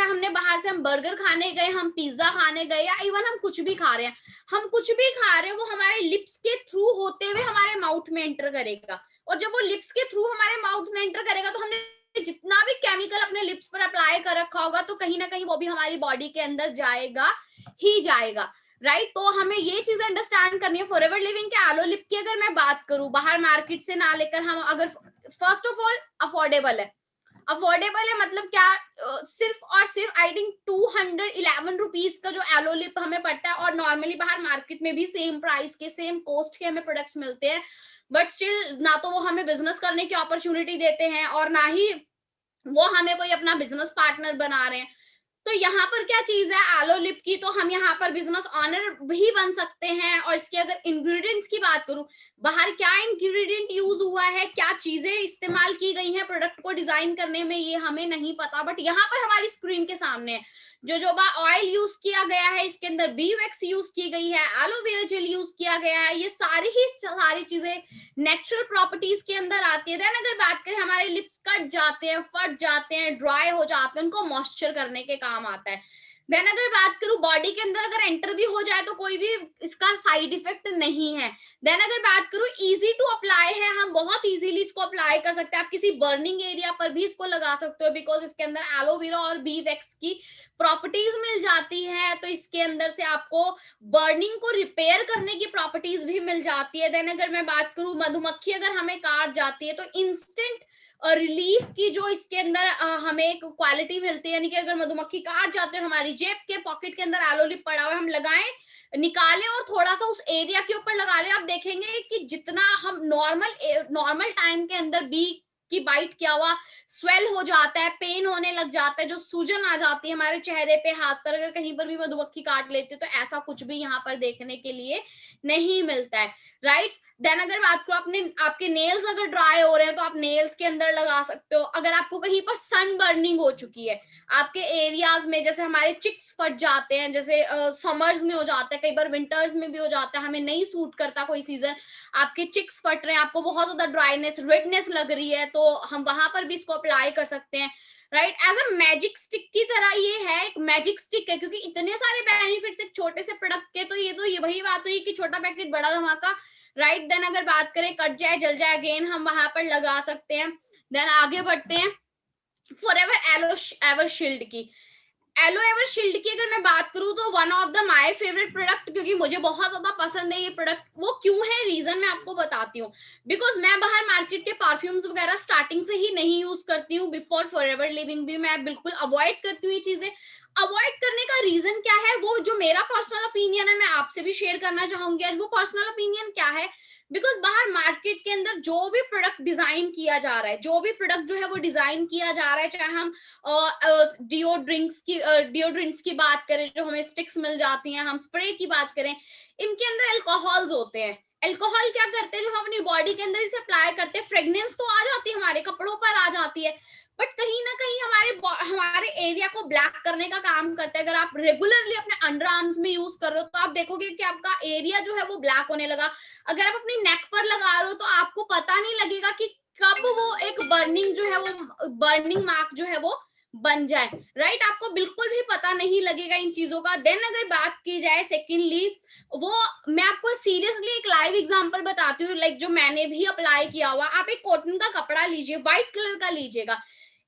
हमने बाहर से, हम बर्गर खाने गए, हम पिज्जा खाने गए, या इवन हम कुछ भी खा रहे हैं, वो हमारे लिप्स के थ्रू होते हुए हमारे माउथ में एंटर करेगा, और जब वो लिप्स के थ्रू हमारे माउथ में एंटर करेगा तो हमने जितना भी केमिकल अपने लिप्स पर अप्लाई कर रखा होगा तो कहीं ना कहीं वो भी हमारी बॉडी के अंदर जाएगा ही जाएगा, राइट? तो हमें ये चीज अंडरस्टैंड करनी है। फॉरएवर लिविंग के एलो लिप की अगर मैं बात करूं, बाहर मार्केट से ना लेकर, हम अगर फर्स्ट ऑफ ऑल अफोर्डेबल है मतलब क्या, सिर्फ और सिर्फ आई थिंक 211 रुपीज का जो एलो लिप हमें पड़ता है, और नॉर्मली बाहर मार्केट में भी सेम प्राइस के, सेम कॉस्ट के हमें प्रोडक्ट्स मिलते हैं, बट स्टिल ना तो वो हमें बिजनेस करने की अपॉर्चुनिटी देते हैं और ना ही वो हमें कोई अपना बिजनेस पार्टनर बना रहे हैं। तो यहाँ पर क्या चीज है एलो लिप की, तो हम यहाँ पर बिजनेस ऑनर भी बन सकते हैं। और इसके अगर इंग्रेडिएंट्स की बात करूं, बाहर क्या इंग्रेडिएंट यूज हुआ है, क्या चीजें इस्तेमाल की गई हैं प्रोडक्ट को डिजाइन करने में, ये हमें नहीं पता, बट यहाँ पर हमारी स्क्रीन के सामने है जोजोबा ऑयल यूज किया गया है, इसके अंदर बी वैक्स यूज की गई है, एलोवेरा जेल यूज किया गया है, ये सारी चीजें नेचुरल प्रॉपर्टीज के अंदर आती है। देन अगर बात करें, हमारे लिप्स कट जाते हैं, फट जाते हैं, ड्राई हो जाते हैं, उनको मॉइस्चर करने के काम आता है। देन अगर बात करूं बॉडी के अंदर अगर एंटर भी हो जाए तो कोई भी इसका साइड इफेक्ट नहीं है। देन अगर बात करूं इजी टू अप्लाई है, हम बहुत इजीली इसको अप्लाई कर सकते हैं, आप किसी बर्निंग एरिया पर भी इसको लगा सकते हो, बिकॉज इसके अंदर एलोवेरा और बी वैक्स की प्रॉपर्टीज मिल जाती है, तो इसके अंदर से आपको बर्निंग को रिपेयर करने की प्रॉपर्टीज भी मिल जाती है। देन अगर मैं बात करूं मधुमक्खी अगर हमें काट जाती है तो इंस्टेंट रिलीफ की जो इसके अंदर हमें एक क्वालिटी मिलती है, यानी कि अगर मधुमक्खी काट जाते हैं, हमारी जेब के पॉकेट के अंदर एलो लिप पड़ा हुआ है, हम लगाएं, निकालें और थोड़ा सा उस एरिया के ऊपर लगा लें, आप देखेंगे कि जितना हम नॉर्मल टाइम के अंदर बी की बाइट किया हुआ स्वेल हो जाता है, पेन होने लग जाता है, जो सूजन आ जाती है हमारे चेहरे पे, हाथ पर, अगर कहीं पर भी मधुमक्खी काट लेती है, तो ऐसा कुछ भी यहाँ पर देखने के लिए नहीं मिलता है। राइट। देन अगर बात करो अपने आपके नेल्स अगर ड्राई हो रहे हैं तो आप नेल्स के अंदर लगा सकते हो। अगर आपको कहीं पर सन बर्निंग हो चुकी है आपके एरियाज में, जैसे हमारे चिक्स फट जाते हैं, जैसे समर्स में हो जाता है, कई बार विंटर्स में भी हो जाता है, हमें नहीं सूट करता कोई सीजन, आपके चिक्स फट रहे हैं, आपको बहुत ज्यादा ड्राइनेस रेडनेस लग रही है, तो हम वहां पर भी इसको अप्लाई कर सकते हैं, right. As a magic stick की तरह ये है, एक मैजिक स्टिक है, क्योंकि इतने सारे बेनिफिट्स एक छोटे से प्रोडक्ट के, तो ये वही बात हुई कि छोटा पैकेट बड़ा धमाका, राइट। देन अगर बात करें कट जाए जल जाए, अगेन हम वहां पर लगा सकते हैं। देन आगे बढ़ते हैं फॉरएवर एलो एवर शील्ड की। एलो एवर शील्ड की अगर मैं बात करूं तो one of the my favourite product, क्योंकि मुझे बहुत ज्यादा पसंद है ये प्रोडक्ट। वो क्यों है, रीजन मैं आपको बताती हूँ। बिकॉज मैं बाहर मार्केट के परफ्यूम्स वगैरह स्टार्टिंग से ही नहीं यूज करती हूँ, बिफोर फॉरएवर लिविंग भी मैं बिल्कुल अवॉइड करती हूँ ये चीजें। अवॉइड करने का रीजन क्या है, वो जो मेरा पर्सनल ओपिनियन है मैं आपसे भी शेयर करना चाहूंगी आज। वो पर्सनल ओपिनियन क्या है, बिकॉज बाहर मार्केट के अंदर जो भी प्रोडक्ट डिजाइन किया जा रहा है, जो भी प्रोडक्ट जो है वो डिजाइन किया जा रहा है, चाहे हम डिओड्रिंक्स की बात करें जो हमें स्टिक्स मिल जाती हैं, हम स्प्रे की बात करें, इनके अंदर अल्कोहल्स होते हैं। अल्कोहल क्या करते हैं, जब हम अपनी बॉडी के अंदर इसे अप्लाई करते हैं, फ्रेग्रेंस तो आ जाती है, हमारे कपड़ों पर आ जाती है, बट कहीं ना कहीं हमारे एरिया को ब्लैक करने का काम करता है। अगर आप रेगुलरली अपने अंडर आर्म्स में यूज कर रहे हो तो आप देखोगे कि आपका एरिया जो है वो ब्लैक होने लगा। अगर आप अपनी नेक पर लगा रहे हो तो आपको पता नहीं लगेगा कि कब वो एक बर्निंग जो है वो बर्निंग मार्क जो है वो बन जाए, राइट। आपको बिल्कुल भी पता नहीं लगेगा इन चीजों का। देन अगर बात की जाए सेकेंडली, वो मैं आपको सीरियसली एक लाइव एग्जांपल बताती हूँ, लाइक जो मैंने भी अप्लाई किया हुआ। आप एक कॉटन का कपड़ा लीजिए, व्हाइट कलर का लीजिएगा,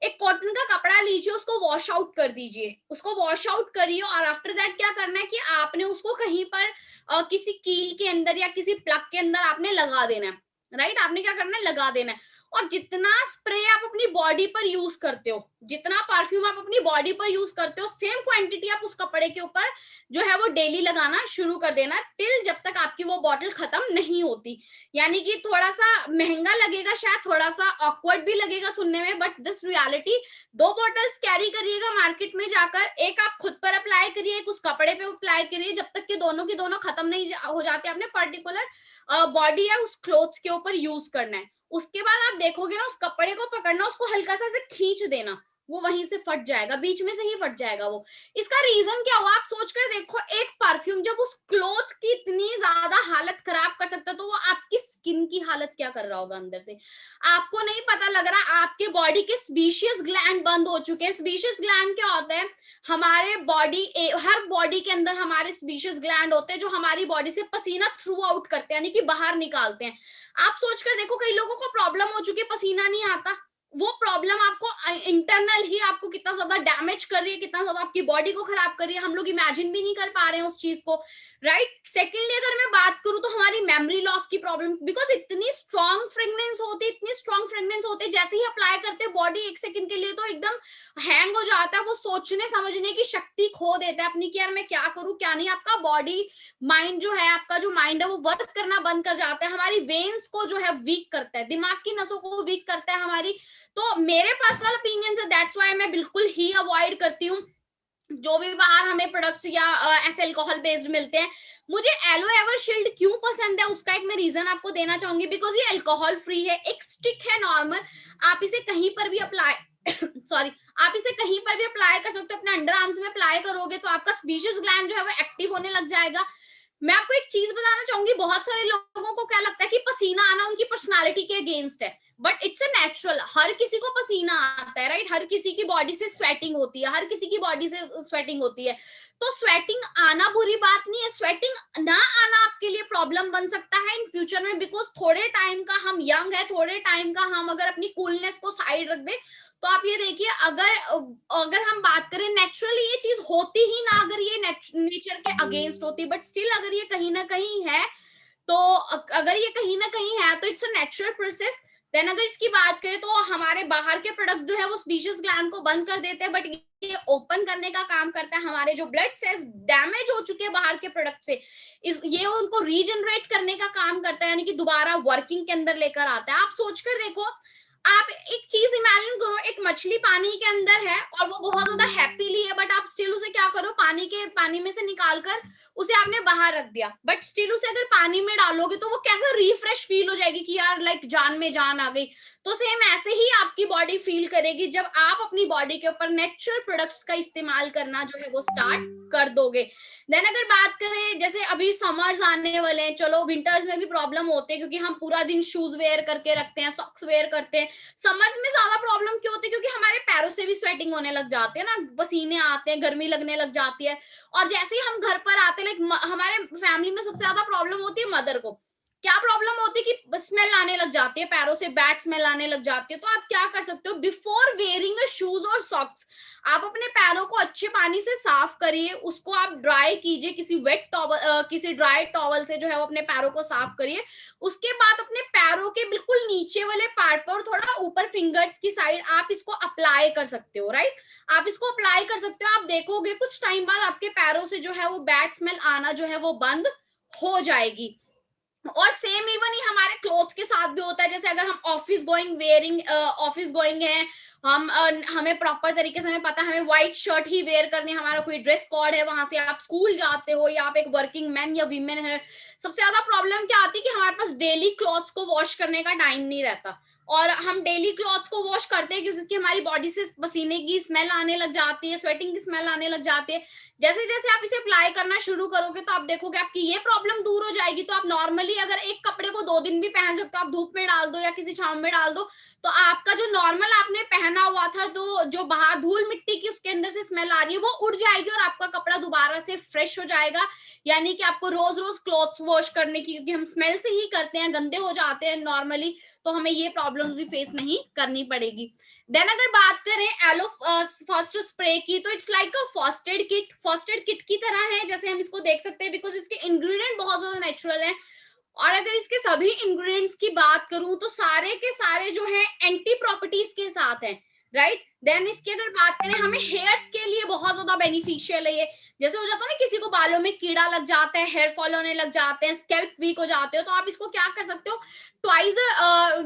एक कॉटन का कपड़ा लीजिए, उसको वॉश आउट कर दीजिए, उसको वॉश आउट करिए, और आफ्टर दैट क्या करना है कि आपने उसको कहीं पर किसी कील के अंदर या किसी प्लग के अंदर आपने लगा देना है, राइट। आपने क्या करना है, लगा देना है। और जितना स्प्रे आप अपनी बॉडी पर यूज करते हो, जितना परफ्यूम आप अपनी बॉडी पर यूज करते हो, सेम क्वांटिटी आप उस कपड़े के ऊपर जो है वो डेली लगाना शुरू कर देना, टिल जब तक आपकी वो बॉटल खत्म नहीं होती। यानी कि थोड़ा सा महंगा लगेगा, शायद थोड़ा सा ऑकवर्ड भी लगेगा सुनने में, but this reality. 2 bottles carry करिएगा मार्केट में जाकर, एक आप खुद पर अप्लाई करिए, एक उस कपड़े पे अप्लाई करिए, जब तक कि दोनों की दोनों खत्म नहीं हो जाते। आपने पर्टिकुलर बॉडी या उस क्लोथ्स के ऊपर यूज करना है। उसके बाद आप देखोगे ना, उस कपड़े को पकड़ना, उसको हल्का सा से खींच देना, वो वहीं से फट जाएगा, बीच में से ही फट जाएगा वो। इसका रीजन क्या हुआ, आप सोच कर देखो, एक परफ्यूम जब उस क्लोथ की इतनी ज्यादा हालत खराब कर सकता है, तो वो आपकी स्किन की हालत क्या कर रहा होगा अंदर से, आपको नहीं पता लग रहा। आपके बॉडी के स्पीशियस ग्लैंड बंद हो चुके हैं। स्पीशियस ग्लैंड क्या होता है, हमारे बॉडी, हर बॉडी के अंदर हमारे स्पीशियस ग्लैंड होते हैं जो हमारी बॉडी से पसीना थ्रू आउट करते हैं, यानी कि बाहर निकालते हैं। आप सोचकर देखो, कई लोगों को प्रॉब्लम हो चुकी है, पसीना नहीं आता, वो प्रॉब्लम आपको इंटरनल ही आपको कितना ज्यादा डैमेज कर रही है, कितना ज्यादा आपकी बॉडी को खराब कर रही है, हम लोग इमेजिन भी नहीं कर पा रहे हैं उस चीज को, राइट। सेकेंडली अगर मैं बात करूं तो हमारी मेमोरी लॉस की प्रॉब्लम, बिकॉज इतनी स्ट्रॉन्ग फ्रेग्रेंस होती, इतनी स्ट्रॉन्ग फ्रेग्रेंस होती, जैसे ही अप्लाई करते बॉडी 1 सेकंड के लिए तो एकदम हैंग हो जाता है, वो सोचने समझने की शक्ति खो देता है अपनी कि यार मैं क्या करूं क्या नहीं। आपका बॉडी माइंड जो है, आपका जो माइंड है वो वर्क करना बंद कर जाता है, हमारी वेन्स को जो है वीक करता है, दिमाग की नसों को वीक करता है हमारी। तो मेरे पर्सनल ओपिनियन से दैट्स व्हाई मैं बिल्कुल ही अवॉइड करती हूँ जो भी बाहर हमें प्रोडक्ट्स या ऐसे अल्कोहल बेस्ड मिलते हैं। मुझे एलो एवर शील्ड क्यों पसंद है, उसका एक मैं रीजन आपको देना चाहूंगी, बिकॉज ये अल्कोहल फ्री है, एक स्टिक है नॉर्मल, आप इसे कहीं पर भी अप्लाई सॉरी, आप इसे कहीं पर भी अप्लाई कर सकते हो। अपने अंडर आर्म्स में अप्लाई करोगे तो आपका स्पीशियस ग्लैंड जो है वो एक्टिव होने लग जाएगा। मैं आपको एक चीज बताना चाहूंगी, बहुत सारे लोगों को क्या लगता है कि पसीना आना उनकी पर्सनालिटी के अगेंस्ट है, बट इट्स अ नेचुरल, हर किसी को पसीना आता है, राइट। हर किसी की बॉडी से स्वेटिंग होती है, हर किसी की बॉडी से स्वेटिंग होती है, तो स्वेटिंग आना बुरी बात नहीं है। स्वेटिंग ना आना आपके लिए प्रॉब्लम बन सकता है इन फ्यूचर में, बिकॉज थोड़े टाइम का हम यंग है, थोड़े टाइम का हम अगर अपनी कूलनेस को साइड रख दे तो आप ये देखिए, अगर हम बात करें नेचुरली ये चीज होती ही ना, अगर ये नेचर के अगेंस्ट होती, बट स्टिल अगर ये कहीं ना कहीं है, तो अगर ये कहीं ना कहीं है तो it's a natural process. Then अगर इसकी बात करें तो हमारे बाहर के प्रोडक्ट जो है वो स्पीशियस ग्लैंड को बंद कर देते हैं, बट ये ओपन करने का काम करता है। हमारे जो ब्लड सेल्स डैमेज हो चुके हैं बाहर के प्रोडक्ट से, ये उनको रीजनरेट करने का काम करता है, यानी कि दोबारा वर्किंग के अंदर लेकर आता है। आप सोचकर देखो, आप एक चीज इमेजिन करो, एक मछली पानी के अंदर है और वो बहुत ज्यादा हैप्पीली है, बट आप स्टिल उसे क्या करो, पानी में से निकाल कर उसे आपने बाहर रख दिया, बट स्टिल उसे अगर पानी में डालोगे तो वो कैसा रिफ्रेश फील हो जाएगी कि यार लाइक जान में जान आ गई। तो सेम ऐसे ही आपकी बॉडी फील करेगी जब आप अपनी बॉडी के ऊपर नेचुरल प्रोडक्ट्स का इस्तेमाल करना जो है वो स्टार्ट कर दोगे। देन अगर बात करें, जैसे अभी समर्स आने वाले हैं, चलो विंटर्स में भी प्रॉब्लम होते हैं क्योंकि हम पूरा दिन शूज वेयर करके रखते हैं, सॉक्स वेयर करते हैं। समर्स में ज्यादा प्रॉब्लम क्यों होती है, क्योंकि हमारे पैरों से भी स्वेटिंग होने लग जाते हैं ना, पसीने आते हैं, गर्मी लगने लग जाती है। और जैसे ही हम घर पर आते हैं, लाइक हमारे फैमिली में सबसे ज्यादा प्रॉब्लम होती है मदर को। क्या प्रॉब्लम होती है कि स्मेल आने लग जाती है, पैरों से बैड स्मेल आने लग जाती है। तो आप क्या कर सकते हो, बिफोर वेयरिंग अ शूज और सॉक्स आप अपने पैरों को अच्छे पानी से साफ करिए, उसको आप ड्राई कीजिए, किसी वेट टॉवल किसी ड्राई टॉवल से जो है वो अपने पैरों को साफ करिए। उसके बाद अपने पैरों के बिल्कुल नीचे वाले पार्ट पर, थोड़ा ऊपर फिंगर्स की साइड आप इसको अप्लाई कर सकते हो, राइट। आप इसको अप्लाई कर सकते हो, आप देखोगे कुछ टाइम बाद आपके पैरों से जो है वो बैड स्मेल आना जो है वो बंद हो जाएगी। और सेम इवन ही हमारे क्लोथ्स के साथ भी होता है, जैसे अगर हम ऑफिस गोइंग है, हमें प्रॉपर तरीके से हमें पता है हमें व्हाइट शर्ट ही वेयर करनी है, हमारा कोई ड्रेस कोड है, वहां से आप स्कूल जाते हो या आप एक वर्किंग मैन या वीमेन है। सबसे ज्यादा प्रॉब्लम क्या आती है कि हमारे पास डेली क्लॉथ्स को वॉश करने का टाइम नहीं रहता, और हम डेली क्लॉथ्स को वॉश करते हैं क्योंकि हमारी बॉडी से पसीने की स्मेल आने लग जाती है, स्वेटिंग की स्मेल आने लग जाती है। जैसे जैसे आप इसे अप्लाई करना शुरू करोगे तो आप देखोगे आपकी ये प्रॉब्लम दूर हो जाएगी। तो आप नॉर्मली अगर एक कपड़े को 2 दिन भी पहन सकते हो, आप धूप में डाल दो या किसी छांव में डाल दो, तो आपका जो नॉर्मल आपने पहना हुआ था, तो जो बाहर धूल मिट्टी की उसके अंदर से स्मेल आ रही है वो उड़ जाएगी और आपका कपड़ा दोबारा से फ्रेश हो जाएगा। यानी कि आपको रोज रोज क्लॉथ्स वॉश करने की, क्योंकि हम स्मेल से ही करते हैं, गंदे हो जाते हैं नॉर्मली, तो हमें ये प्रॉब्लम भी फेस नहीं करनी पड़ेगी। देन अगर बात करें एलो फर्स्ट स्प्रे की, तो it's like a first aid kit की तरह है, जैसे हम इसको देख सकते हैं, बिकॉज इसके इंग्रेडिएंट बहुत ज्यादा नेचुरल है। और अगर इसके सभी इंग्रेडिएंट्स की बात करूं तो सारे के सारे जो है एंटी प्रॉपर्टीज के साथ हैं, राइट। देन इसकी अगर बात करें, हमें हेयर्स के लिए बहुत ज्यादा बेनिफिशियल है ये। जैसे हो जाता है ना किसी को बालों में कीड़ा लग जाता है, हेयर फॉल होने लग जाते हैं, स्कैल्प वीक हो जाते हो, तो आप इसको क्या कर सकते हो, ट्वाइस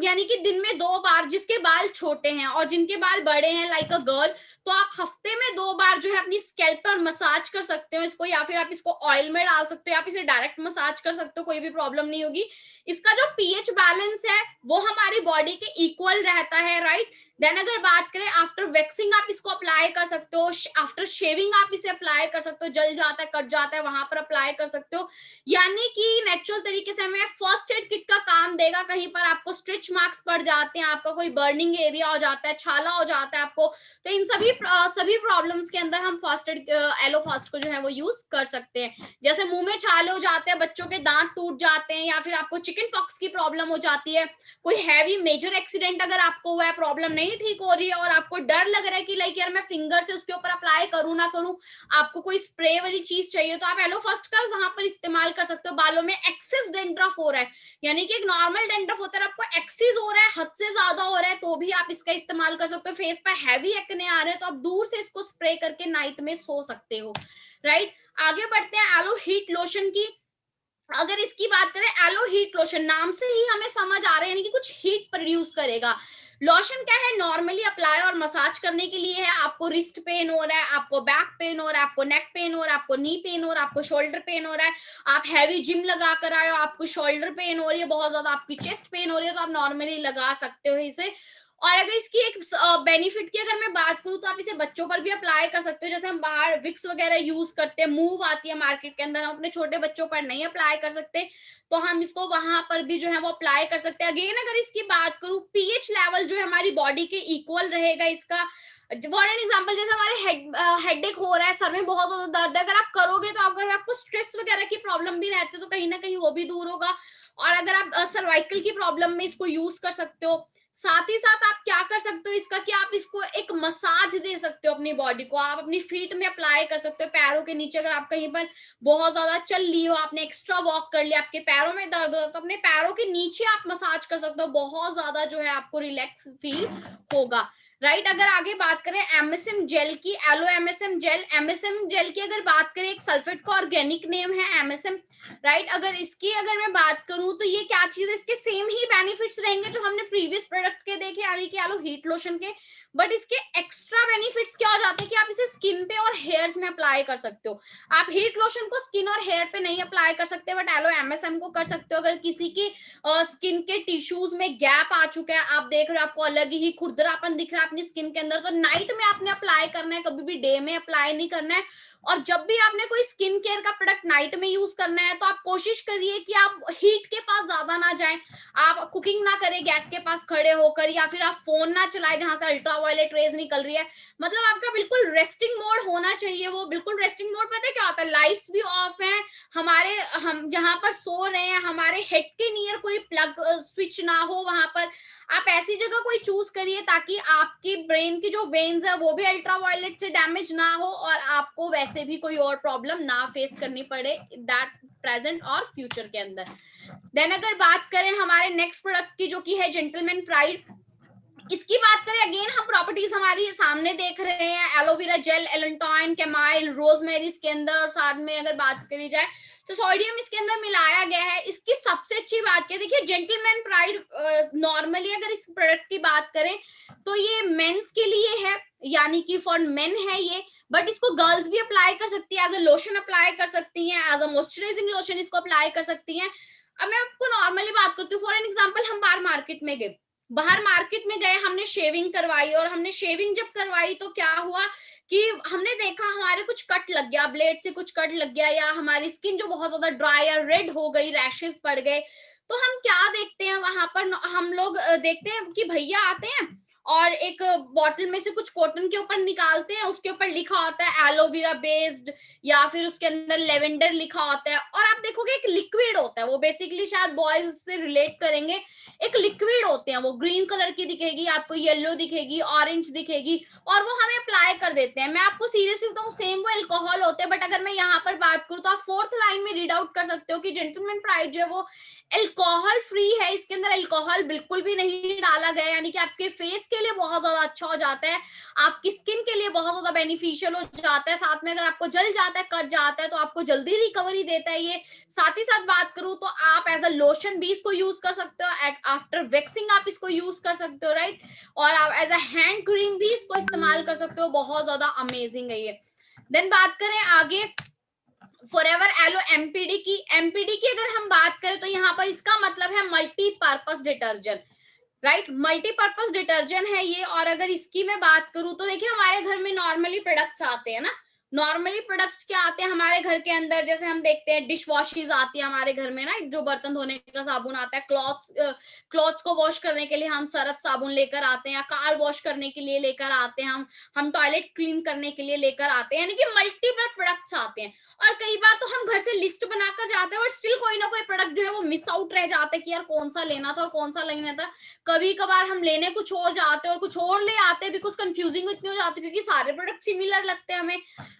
यानी कि दिन में 2 बार, जिसके बाल छोटे हैं और जिनके बाल बड़े हैं लाइक अ गर्ल, तो आप हफ्ते में 2 बार जो है अपनी स्कैल्प पर मसाज कर सकते हो इसको, या फिर आप इसको ऑयल में डाल सकते हो, आप इसे डायरेक्ट मसाज कर सकते हो, कोई भी प्रॉब्लम नहीं होगी। इसका जो पीएच बैलेंस है वो हमारी बॉडी के इक्वल रहता है, राइट। देन अगर बात करें, आफ्टर वैक्सिंग आप इसको अप्लाई कर सकते हो, आफ्टर शेविंग आप इसे अप्लाई कर सकते हो, जल जाता है, कट जाता है, वहां पर अप्लाई कर सकते हो। यानी कि नेचुरल तरीके से हमें फर्स्ट एड किट का काम देगा। कहीं पर आपको स्ट्रिच मार्क्स पड़ जाते हैं, आपका कोई बर्निंग एरिया हो जाता है, छाला हो जाता है आपको, तो इन सभी प्रॉब्लम्स के अंदर हम फर्स्ट एड एलो फर्स्ट को जो है वो यूज कर सकते हैं। जैसे मुंह में छाले हो जाते हैं, बच्चों के दांत टूट जाते हैं, या फिर आपको चिकन पॉक्स की प्रॉब्लम हो जाती है, कोई हैवी मेजर एक्सीडेंट अगर आपको हुआ है, प्रॉब्लम नहीं ठीक हो रही है और आपको डर लग रहा है कि लाइक यार मैं फिंगर से उसके ऊपर अप्लाई करूं ना करूं, आपको कोई स्प्रे वाली चीज चाहिए, तो आप एलो फर्स्ट का वहां पर इस्तेमाल कर सकते हो। बालों में एक्सेस डेंड्रफ हो रहा है, यानी कि एक नॉर्मल डेंड्रफ होता है, आपको एक्सेस हो रहा है, हद से ज्यादा हो रहा है, तो भी आप इसका इस्तेमाल कर सकते हो। फेस पर हैवी एक्ने आ रहे हैं तो आप दूर से इसको स्प्रे करके नाइट में सो सकते हो, राइट। आगे बढ़ते हैं एलो हीट लोशन की। अगर इसकी बात करें, एलो हीट लोशन नाम से ही हमें समझ आ रहा है, यानी कि कुछ हीट प्रोड्यूस करेगा। लोशन क्या है, नॉर्मली अप्लाई और मसाज करने के लिए है। आपको रिस्ट पेन हो रहा है, आपको बैक पेन हो रहा है, आपको नेक पेन हो रहा है, आपको नी पेन हो रहा है, आपको शोल्डर पेन हो रहा है, आप हैवी जिम लगा कर आए हो, आपको शोल्डर पेन हो रही है बहुत ज्यादा, आपकी चेस्ट पेन हो रही है, तो आप नॉर्मली लगा सकते हो इसे। और अगर इसकी एक बेनिफिट की अगर मैं बात करूं, तो आप इसे बच्चों पर भी अप्लाई कर सकते हो। जैसे हम बाहर विक्स वगैरह यूज करते हैं, मूव आती है मार्केट के अंदर, हम अपने छोटे बच्चों पर नहीं अप्लाई कर सकते, तो हम इसको वहां पर भी जो है वो अप्लाई कर सकते हैं। अगेन अगर इसकी बात करूं, पीएच लेवल जो है हमारी बॉडी के इक्वल रहेगा इसका। फॉर एन एग्जाम्पल, जैसे हमारे हेडेक हो रहा है, सर में बहुत ज्यादा दर्द है, अगर आप करोगे तो अगर आपको स्ट्रेस वगैरह की प्रॉब्लम भी रहती है तो कहीं ना कहीं वो भी दूर होगा। और अगर आप सर्वाइकल की प्रॉब्लम में इसको यूज कर सकते हो। साथ ही साथ आप क्या कर सकते हो इसका, कि आप इसको एक मसाज दे सकते हो अपनी बॉडी को, आप अपनी फीट में अप्लाई कर सकते हो, पैरों के नीचे। अगर आप कहीं पर बहुत ज्यादा चल ली हो, आपने एक्स्ट्रा वॉक कर लिया, आपके पैरों में दर्द हो, तो अपने पैरों के नीचे आप मसाज कर सकते हो, बहुत ज्यादा जो है आपको रिलैक्स फील होगा, राइट। अगर आगे बात करें एमएसएम जेल की, aloe MSM gel, MSM gel की अगर बात करें, एक सल्फेट का ऑर्गेनिक नेम है एमएसएम, राइट। अगर इसकी अगर मैं बात करूं तो ये क्या चीज है, इसके सेम ही बेनिफिट्स रहेंगे जो हमने प्रीवियस प्रोडक्ट के देखे, यानी कि एलो हीट लोशन के, बट इसके एक्स्ट्रा बेनिफिट्स क्या हो जाते हैं कि आप इसे स्किन पे और हेयर्स में अप्लाई कर सकते हो। आप हीट लोशन को स्किन और हेयर पे नहीं अप्लाई कर सकते, बट एलो एमएसएम को कर सकते हो। अगर किसी की स्किन के टिश्यूज में गैप आ चुका है, आप देख रहे हो आपको अलग ही खुरदरापन दिख रहा है अपनी स्किन के अंदर, तो नाइट में आपने अप्लाई करना है, कभी भी डे में अप्लाई नहीं करना है। और जब भी आपने कोई स्किन केयर का प्रोडक्ट नाइट में यूज करना है तो आप कोशिश करिए कि आप हीट के पास ज्यादा ना जाएं, आप कुकिंग ना करें गैस के पास खड़े होकर, या फिर आप फोन ना चलाएं जहां से अल्ट्रावायलेट रेज निकल रही है। मतलब आपका बिल्कुल रेस्टिंग मोड होना चाहिए, वो बिल्कुल रेस्टिंग मोड। पता है क्या होता है, लाइट्स भी ऑफ है हमारे, हम जहां पर सो रहे हैं हमारे हेड के नियर कोई प्लग स्विच ना हो, वहां पर आप ऐसी जगह कोई चूज करिए ताकि आपकी ब्रेन की जो वेन्स है वो भी अल्ट्रावायलेट से डैमेज ना हो, और आपको वैसे भी कोई और प्रॉब्लम ना फेस करनी पड़े दैट प्रेजेंट और फ्यूचर के अंदर। देन अगर बात करें हमारे नेक्स्ट प्रोडक्ट की जो कि है जेंटलमैन प्राइड, इसकी बात करें अगेन हम प्रॉपर्टीज हमारी सामने देख रहे हैं, एलोवेरा जेल, एलेंटॉइन, कैमाइल, रोजमेरी इसके अंदर, और साथ में अगर बात करी जाए तो सोडियम इसके अंदर मिलाया गया है। इसकी सबसे अच्छी बात क्या, देखिए जेंटलमैन प्राइड नॉर्मली अगर इस प्रोडक्ट की बात करें तो ये मेंस के लिए है, यानी कि फॉर मेन है ये, बट इसको गर्ल्स भी अप्लाई कर सकती है, एज अ लोशन अप्लाई कर सकती हैं, एज अ मॉइस्चराइजिंग लोशन इसको अप्लाई कर सकती हैं। अब मैं आपको नॉर्मली बात करती हूँ, फॉर एन एग्जाम्पल हम बाहर मार्केट में गए, बाहर मार्केट में गए, हमने शेविंग करवाई, और हमने शेविंग जब करवाई तो क्या हुआ कि हमने देखा हमारे कुछ कट लग गया, ब्लेड से कुछ कट लग गया, या हमारी स्किन जो बहुत ज्यादा ड्राई या रेड हो गई, रैशेस पड़ गए, तो हम क्या देखते हैं वहां पर, हम लोग देखते हैं कि भैया आते हैं और एक बॉटल में से कुछ कॉटन के ऊपर निकालते हैं, उसके ऊपर लिखा होता है एलोवेरा बेस्ड, या फिर उसके अंदर लेवेंडर लिखा होता है, और आप देखोगे एक लिक्विड होता है, वो बेसिकली शायद बॉयज से रिलेट करेंगे, एक लिक्विड होते हैं, वो ग्रीन कलर की दिखेगी आपको, येलो दिखेगी, ऑरेंज दिखेगी, और वो हमें अप्लाई कर देते हैं। मैं आपको सीरियसली बताऊं, सेम वो अल्कोहल होते हैं, बट अगर मैं यहाँ पर बात करूँ तो आप फोर्थ लाइन में रीड आउट कर सकते हो कि जेंटलमैन प्राइड जो है वो अल्कोहल फ्री है, इसके अंदर अल्कोहल बिल्कुल भी नहीं डाला गया, यानी कि आपके फेस के लिए बहुत ज्यादा अच्छा हो जाता है, आपकी स्किन के लिए बहुत ज्यादा बेनिफिशियल हो जाता है, साथ में अगर आपको जल जाता है, कट जाता है, तो आपको जल्दी रिकवरी देता है ये। साथ ही साथ बात करूं तो आप एज अ लोशन भी इसको यूज कर सकते हो, आफ्टर वैक्सिंग आप इसको यूज कर सकते हो, राइट। और आप एज अ हैंड क्रीम भी इसको इस्तेमाल कर सकते हो, बहुत ज्यादा अमेजिंग है ये। देन बात करें आगे फॉरएवर एलो एमपीडी की, एमपीडी की अगर हम बात करें तो यहाँ पर इसका मतलब है multipurpose detergent, right, multipurpose detergent है ये। और अगर इसकी मैं बात करूं तो देखिए हमारे घर में नॉर्मली प्रोडक्ट्स आते हैं ना, नॉर्मली प्रोडक्ट्स क्या आते हैं हमारे घर के अंदर, जैसे हम देखते हैं डिश वॉशेज आती है हमारे घर में ना, जो बर्तन धोने का साबुन आता है, क्लॉथ्स को वॉश करने के लिए हम सर्फ साबुन लेकर आते हैं, या कार वॉश करने के लिए लेकर आते हैं, हम टॉयलेट क्लीन करने के लिए लेकर आते हैं, यानी कि मल्टीपल प्रोडक्ट्स आते हैं। और कई बार तो हम घर से लिस्ट बनाकर जाते हैं और स्टिल कोई ना कोई प्रोडक्ट जो है वो मिस आउट रह जाता है कि यार कौन सा लेना था और कौन सा लेना था। कभी कभार हम लेने कुछ और जाते हैं और कुछ और ले आते हैं, बिकॉज कंफ्यूजिंग इतनी हो जाती है क्योंकि सारे प्रोडक्ट सिमिलर लगते हैं हमें।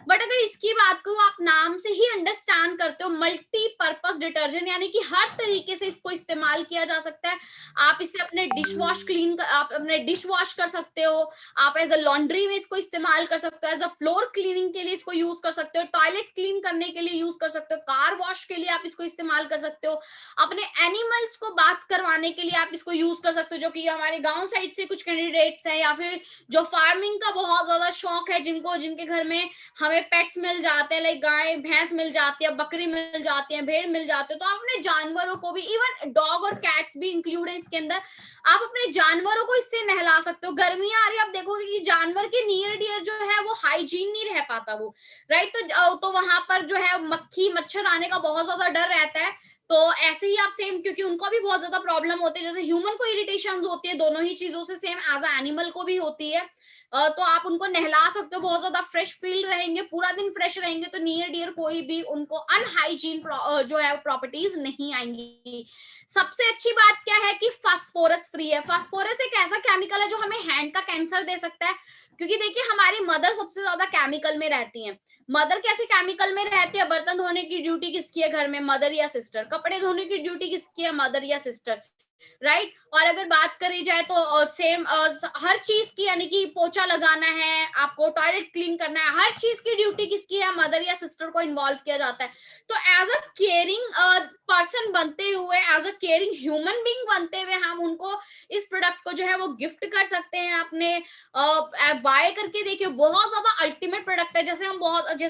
बट अगर इसकी बात करूं, आप नाम से ही अंडरस्टैंड करते हो मल्टीपर्पज डिटर्जेंट, यानी कि हर तरीके से इसको इस्तेमाल किया जा सकता है। आप इसे अपने डिश वॉश आप अपने डिश वॉश कर सकते हो, आप एज अ लॉन्ड्री में इसको इस्तेमाल कर सकते हो, एज अ फ्लोर क्लीनिंग के लिए इसको यूज कर सकते हो, टॉयलेट क्लीन करने के लिए यूज कर सकते हो, कार वॉश के लिए आप इसको इस्तेमाल कर सकते हो, अपने एनिमल्स को बात करवाने के लिए आप इसको यूज कर सकते हो, जो कि हमारे गांव साइड से कुछ कैंडिडेट्स हैं, या फिर जो फार्मिंग का बहुत ज्यादा शौक है जिनको, जिनके घर में हमें पेट्स मिल जाते हैं, लाइक गाय भैंस मिल जाती है, बकरी मिल जाती है, भेड़ मिल जाते हैं, तो आप अपने जानवरों को भी, इवन डॉग और कैट्स भी इंक्लूड है इसके अंदर, आप अपने जानवरों को इससे नहला सकते हो। गर्मियां आ रही है, आप देखोगे कि जानवर के नियर डियर जो है वो हाइजीन नहीं रह पाता वो, राइट। तो वहां पर जो है मक्खी मच्छर आने का बहुत ज्यादा डर रहता है। तो ऐसे ही आप सेम, क्योंकि उनको भी बहुत ज्यादा प्रॉब्लम होती है, जैसे ह्यूमन को इरिटेशन होती है दोनों ही चीजों से, सेम एज अ एनिमल को भी होती है। तो आप उनको नहला सकते हो, बहुत ज्यादा फ्रेश फील रहेंगे, पूरा दिन फ्रेश रहेंगे, तो नियर डियर कोई भी उनको अनहाइजीन जो है प्रॉपर्टीज नहीं आएंगी। सबसे अच्छी बात क्या है कि फास्फोरस फ्री है। फास्फोरस एक ऐसा केमिकल है जो हमें हैंड का कैंसर दे सकता है, क्योंकि देखिए हमारी मदर सबसे ज्यादा केमिकल में रहती हैं। मदर कैसे केमिकल में रहती है, बर्तन धोने की ड्यूटी किसकी है घर में, मदर या सिस्टर, कपड़े धोने की ड्यूटी किसकी है, मदर या सिस्टर, राइट। और अगर बात करी जाए तो सेम हर चीज की, यानी कि पोछा लगाना है, आपको टॉयलेट क्लीन करना है, हर चीज की ड्यूटी किसकी है, मदर या सिस्टर को इन्वॉल्व किया जाता है। तो एज अ केयरिंग पर्सन बनते हुए, as a caring human being बनते हुए, हम उनको इस प्रोडक्ट को जो है वो गिफ्ट कर सकते हैं अपने, बाय करके। देखिए बहुत ज्यादा अल्टीमेट प्रोडक्ट है। जैसे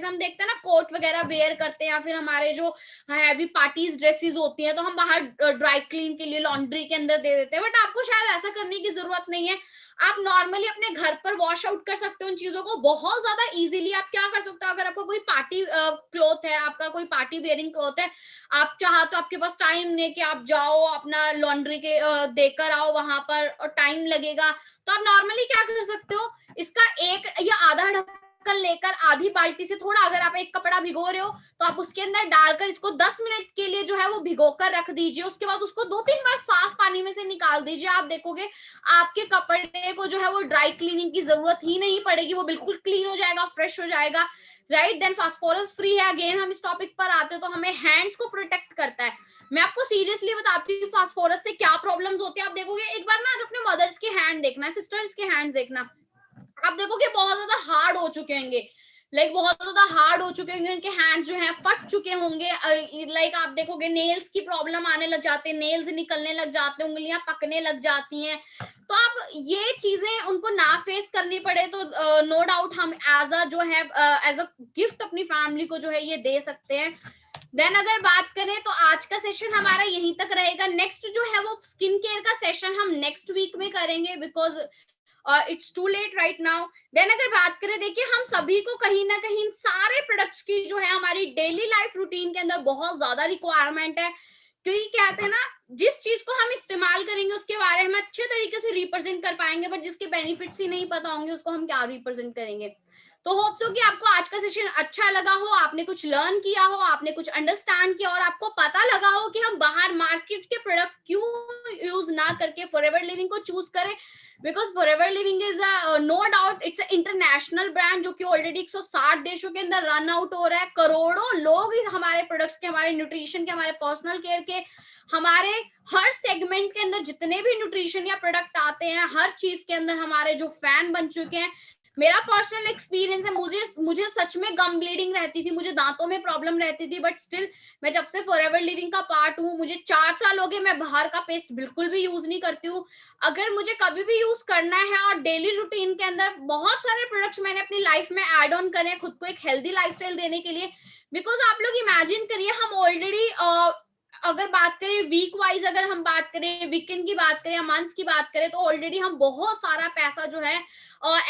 हम देखते हैं ना कोट वगैरह वेयर करते हैं, या फिर हमारे जो हैवी पार्टीज ड्रेसेस होती हैं तो हम बाहर ड्राई क्लीन के लिए लॉन्ड्री के अंदर दे देते हैं, बट आपको शायद ऐसा करने की जरूरत नहीं है। आप नॉर्मली अपने घर पर वॉश आउट कर सकते हो उन चीजों को बहुत ज्यादा इजीली। आप क्या कर सकते हो, अगर आपका कोई पार्टी क्लॉथ है, आपका कोई पार्टी वेयरिंग क्लॉथ है, आप चाहो तो, आपके पास टाइम नहीं कि आप जाओ अपना लॉन्ड्री के देकर आओ वहां पर और टाइम लगेगा, तो आप नॉर्मली क्या कर सकते हो, इसका एक या आधा ढक्कन लेकर आधी बाल्टी से थोड़ा, अगर आप एक कपड़ा भिगो रहे हो तो आप उसके अंदर डालकर इसको 10 मिनट के लिए जो है वो भिगोकर रख दीजिए। उसके बाद उसको 2-3 बार साफ पानी में से निकाल दीजिए। आप देखोगे आपके कपड़े को जो है वो ड्राई क्लीनिंग की जरूरत ही नहीं पड़ेगी, वो बिल्कुल क्लीन हो जाएगा, फ्रेश हो जाएगा। राइट। देन फास्फोरस फ्री है। अगेन हम इस टॉपिक पर आते हैं तो हमें हैंड्स को प्रोटेक्ट करता है। मैं आपको सीरियसली बताती हूँ फास्फोरस से क्या प्रॉब्लम्स होती है। आप देखोगे, एक बार ना आज अपने मदर्स के हैंड देखना, सिस्टर्स के हैंड देखना, आप देखोगे बहुत ज्यादा हार्ड हो चुके होंगे, लाइक बहुत ज्यादा हार्ड हो चुके होंगे, उनके हैंड जो है फट चुके होंगे। लाइक आप देखोगे नेल्स की प्रॉब्लम आने लग जाते हैं, नेल्स निकलने लग जाते हैं, उंगलियां पकने लग जाती हैं। तो आप ये चीजें उनको ना फेस करनी पड़े तो नो डाउट हम एज अ जो है एज अ गिफ्ट अपनी फैमिली को जो है ये दे सकते हैं। देन अगर बात करें तो आज का सेशन हमारा यहीं तक रहेगा। नेक्स्ट जो है वो स्किन केयर का सेशन हम नेक्स्ट वीक में करेंगे, because it's too late right now. Then अगर बात करें, देखिए हम सभी को कहीं ना कहीं सारे प्रोडक्ट्स की जो है हमारी डेली लाइफ रूटीन के अंदर बहुत ज्यादा रिक्वायरमेंट है, क्योंकि कहते हैं ना जिस चीज को हम इस्तेमाल करेंगे उसके बारे में अच्छे तरीके से रिप्रेजेंट कर पाएंगे, बट जिसके बेनिफिट्स ही नहीं पता होंगे उसको हम क्या रिप्रेजेंट करेंगे। तो होप सो कि आपको आज का सेशन अच्छा लगा हो, आपने कुछ लर्न किया हो, आपने कुछ अंडरस्टैंड किया और आपको पता लगा हो कि हम बाहर मार्केट के प्रोडक्ट क्यों यूज ना करके फॉरएवर लिविंग को चूज करें। Because Forever Living is no doubt it's international brand जो कि ऑलरेडी 160 देशों के अंदर रन आउट हो रहा है। करोड़ों लोग हमारे प्रोडक्ट्स के, हमारे न्यूट्रिशन के, हमारे पर्सनल केयर के, हमारे हर सेगमेंट के अंदर जितने भी न्यूट्रिशन या प्रोडक्ट आते हैं हर चीज के अंदर हमारे जो फैन बन चुके हैं। मेरा पर्सनल एक्सपीरियंस है, मुझे सच में गम ब्लीडिंग रहती थी, मुझे दांतों में प्रॉब्लम रहती थी, बट स्टिल मैं जब से फॉरएवर लिविंग का पार्ट हूँ, मुझे 4 साल हो गए, मैं बाहर का पेस्ट बिल्कुल भी यूज नहीं करती हूँ। अगर मुझे कभी भी यूज करना है और डेली रूटीन के अंदर बहुत सारे प्रोडक्ट्स मैंने अपनी लाइफ में एड ऑन करे खुद को एक हेल्दी लाइफस्टाइल देने के लिए। बिकॉज आप लोग इमेजिन करिए, हम ऑलरेडी अगर बात करें वीक वाइज, अगर हम बात करें वीकेंड की बात करें या मंथ्स की बात करें, तो ऑलरेडी हम बहुत सारा पैसा जो है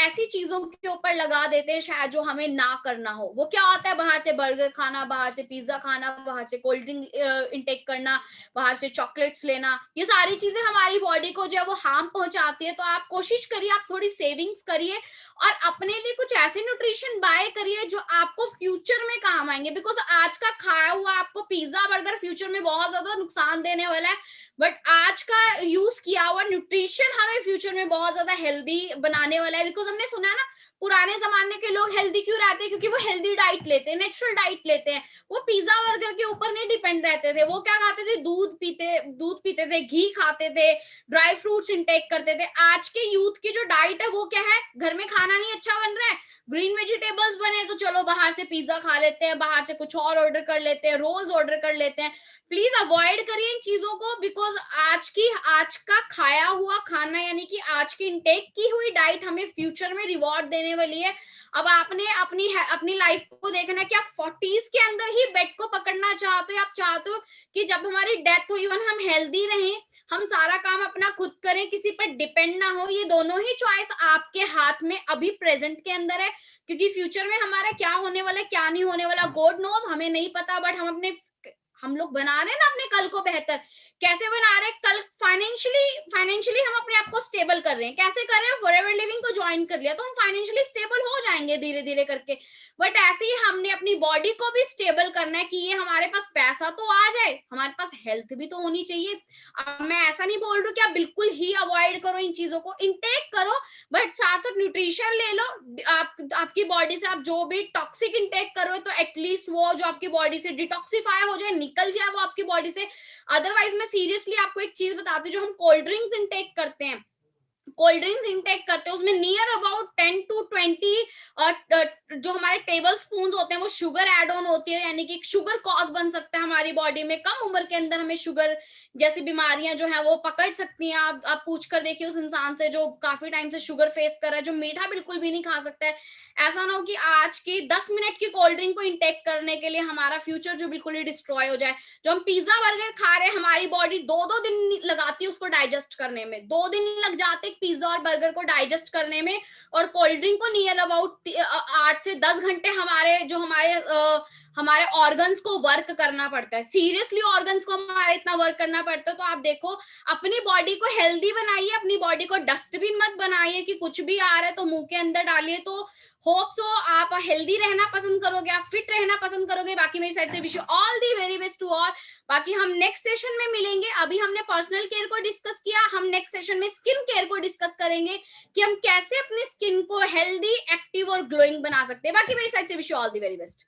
ऐसी चीजों के ऊपर लगा देते हैं शायद जो हमें ना करना हो। वो क्या होता है, बाहर से बर्गर खाना, बाहर से पिज्जा खाना, बाहर से कोल्ड ड्रिंक इंटेक करना, बाहर से चॉकलेट्स लेना, ये सारी चीजें हमारी बॉडी को जो है वो हार्म पहुंचाती है। तो आप कोशिश करिए, आप थोड़ी सेविंग्स करिए और अपने लिए कुछ ऐसे न्यूट्रिशन बाय करिए जो आपको फ्यूचर में काम आएंगे। बिकॉज आज का खाया हुआ आपको पिज्जा बर्गर फ्यूचर में बहुत ज्यादा नुकसान देने वाला है, बट आज का यूज किया हुआ न्यूट्रिशन हमें फ्यूचर में बहुत ज्यादा हेल्दी बनाने वाला है। बिकॉज हमने सुना है ना, पुराने जमाने के लोग हेल्दी क्यों रहते हैं, क्योंकि वो हेल्दी डाइट लेते हैं, नेचुरल डाइट लेते हैं, वो पिज्जा बर्गर के ऊपर नहीं डिपेंड रहते थे। वो क्या खाते थे, दूध पीते थे, घी खाते थे, ड्राई फ्रूट्स इंटेक करते थे। आज के यूथ की जो डाइट है वो क्या है, घर में खाना नहीं अच्छा बन रहा है, ग्रीन वेजिटेबल्स बने तो चलो बाहर से पिज्जा खा लेते हैं, बाहर से कुछ और ऑर्डर कर लेते हैं, रोल्स ऑर्डर कर लेते हैं। प्लीज अवॉइड करिए इन चीजों को, बिकॉज आज का खाया हुआ खाना, यानी कि आज की इंटेक की हुई डाइट हमें फ्यूचर में रिवॉर्ड देने वाली है। अब आपने अपनी लाइफ को देखना कि आप 40s के अंदर ही बेड को पकड़ना चाहते हो, आप चाहते हो कि जब हमारी डेथ हो इवन हम हेल्दी रहें, हम सारा काम अपना खुद करें, किसी पर डिपेंड ना हो। ये दोनों ही चॉइस आपके हाथ में अभी प्रेजेंट के अंदर है, क्योंकि फ्यूचर में हमारा क्या होने वाला है क्या नहीं होने वाला गॉड नोज, हमें नहीं पता। बट हम लोग बना रहे हैं ना अपने कल को बेहतर। कैसे बना रहे हैं, कल फाइनेंशियली हम अपने आप को स्टेबल कर रहे हैं। कैसे कर रहे हैं, फॉरएवर लिविंग को ज्वाइन कर लिया तो हम फाइनेंशियली स्टेबल हो जाएंगे धीरे धीरे करके। बट ऐसे ही हमने अपनी बॉडी को भी स्टेबल करना है कि ये हमारे पास पैसा तो आ जाए, हमारे पास हेल्थ भी तो होनी चाहिए। अब मैं ऐसा नहीं बोल रही हूँ कि आप बिल्कुल ही अवॉइड करो, इन चीजों को इंटेक करो, बट साथ साथ न्यूट्रिशन ले लो। आपकी बॉडी से आप जो भी टॉक्सिक इंटेक करो तो एटलीस्ट वो जो आपकी बॉडी से डिटॉक्सिफाई हो जाए, निकल जाए वो आपकी बॉडी से। अदरवाइज मैं सीरियसली आपको एक चीज बताती हूँ, जो हम कोल्ड ड्रिंक्स इनटेक करते हैं, उसमें नियर अबाउट 10 to 20 जो हमारे टेबल स्पून होते हैं वो शुगर एड ऑन होती है, यानी कि शुगर कॉज बन सकता है हमारी बॉडी में। कम उम्र के अंदर हमें शुगर जैसी बीमारियां जो है वो पकड़ सकती हैं। आप पूछ कर देखिए उस इंसान से जो काफी टाइम से शुगर फेस कर रहा है, जो मीठा बिल्कुल भी नहीं खा सकता है। ऐसा ना हो कि आज की 10 मिनट की कोल्ड ड्रिंक को इंटेक करने के लिए हमारा फ्यूचर जो बिल्कुल ही डिस्ट्रॉय हो जाए। जो हम पिज्जा बर्गर खा रहे हैं, हमारी बॉडी 2-2 दिन लगाती है उसको डाइजेस्ट करने में, 2 दिन लग जाते पिज्जा और बर्गर को डाइजेस्ट करने में, और कोल्ड ड्रिंक को नियर अबाउट 8 से 10 घंटे हमारे ऑर्गन्स को वर्क करना पड़ता है। सीरियसली ऑर्गन्स को हमारे इतना वर्क करना पड़ता है। तो आप देखो, अपनी बॉडी को हेल्दी बनाइए, अपनी बॉडी को डस्टबिन मत बनाइए कि कुछ भी आ रहा है तो मुंह के अंदर डालिए। तो होप सो आप हेल्दी रहना पसंद करोगे, आप फिट रहना पसंद करोगे। बाकी मेरी साइड से wish you all the very best to all. बाकी हम नेक्स्ट सेशन में मिलेंगे। अभी हमने पर्सनल केयर को डिस्कस किया, हम नेक्स्ट सेशन में स्किन केयर को डिस्कस करेंगे कि हम कैसे अपनी स्किन को हेल्दी, एक्टिव और ग्लोइंग बना सकते हैं। बाकी मेरी साइड से wish you all the very best.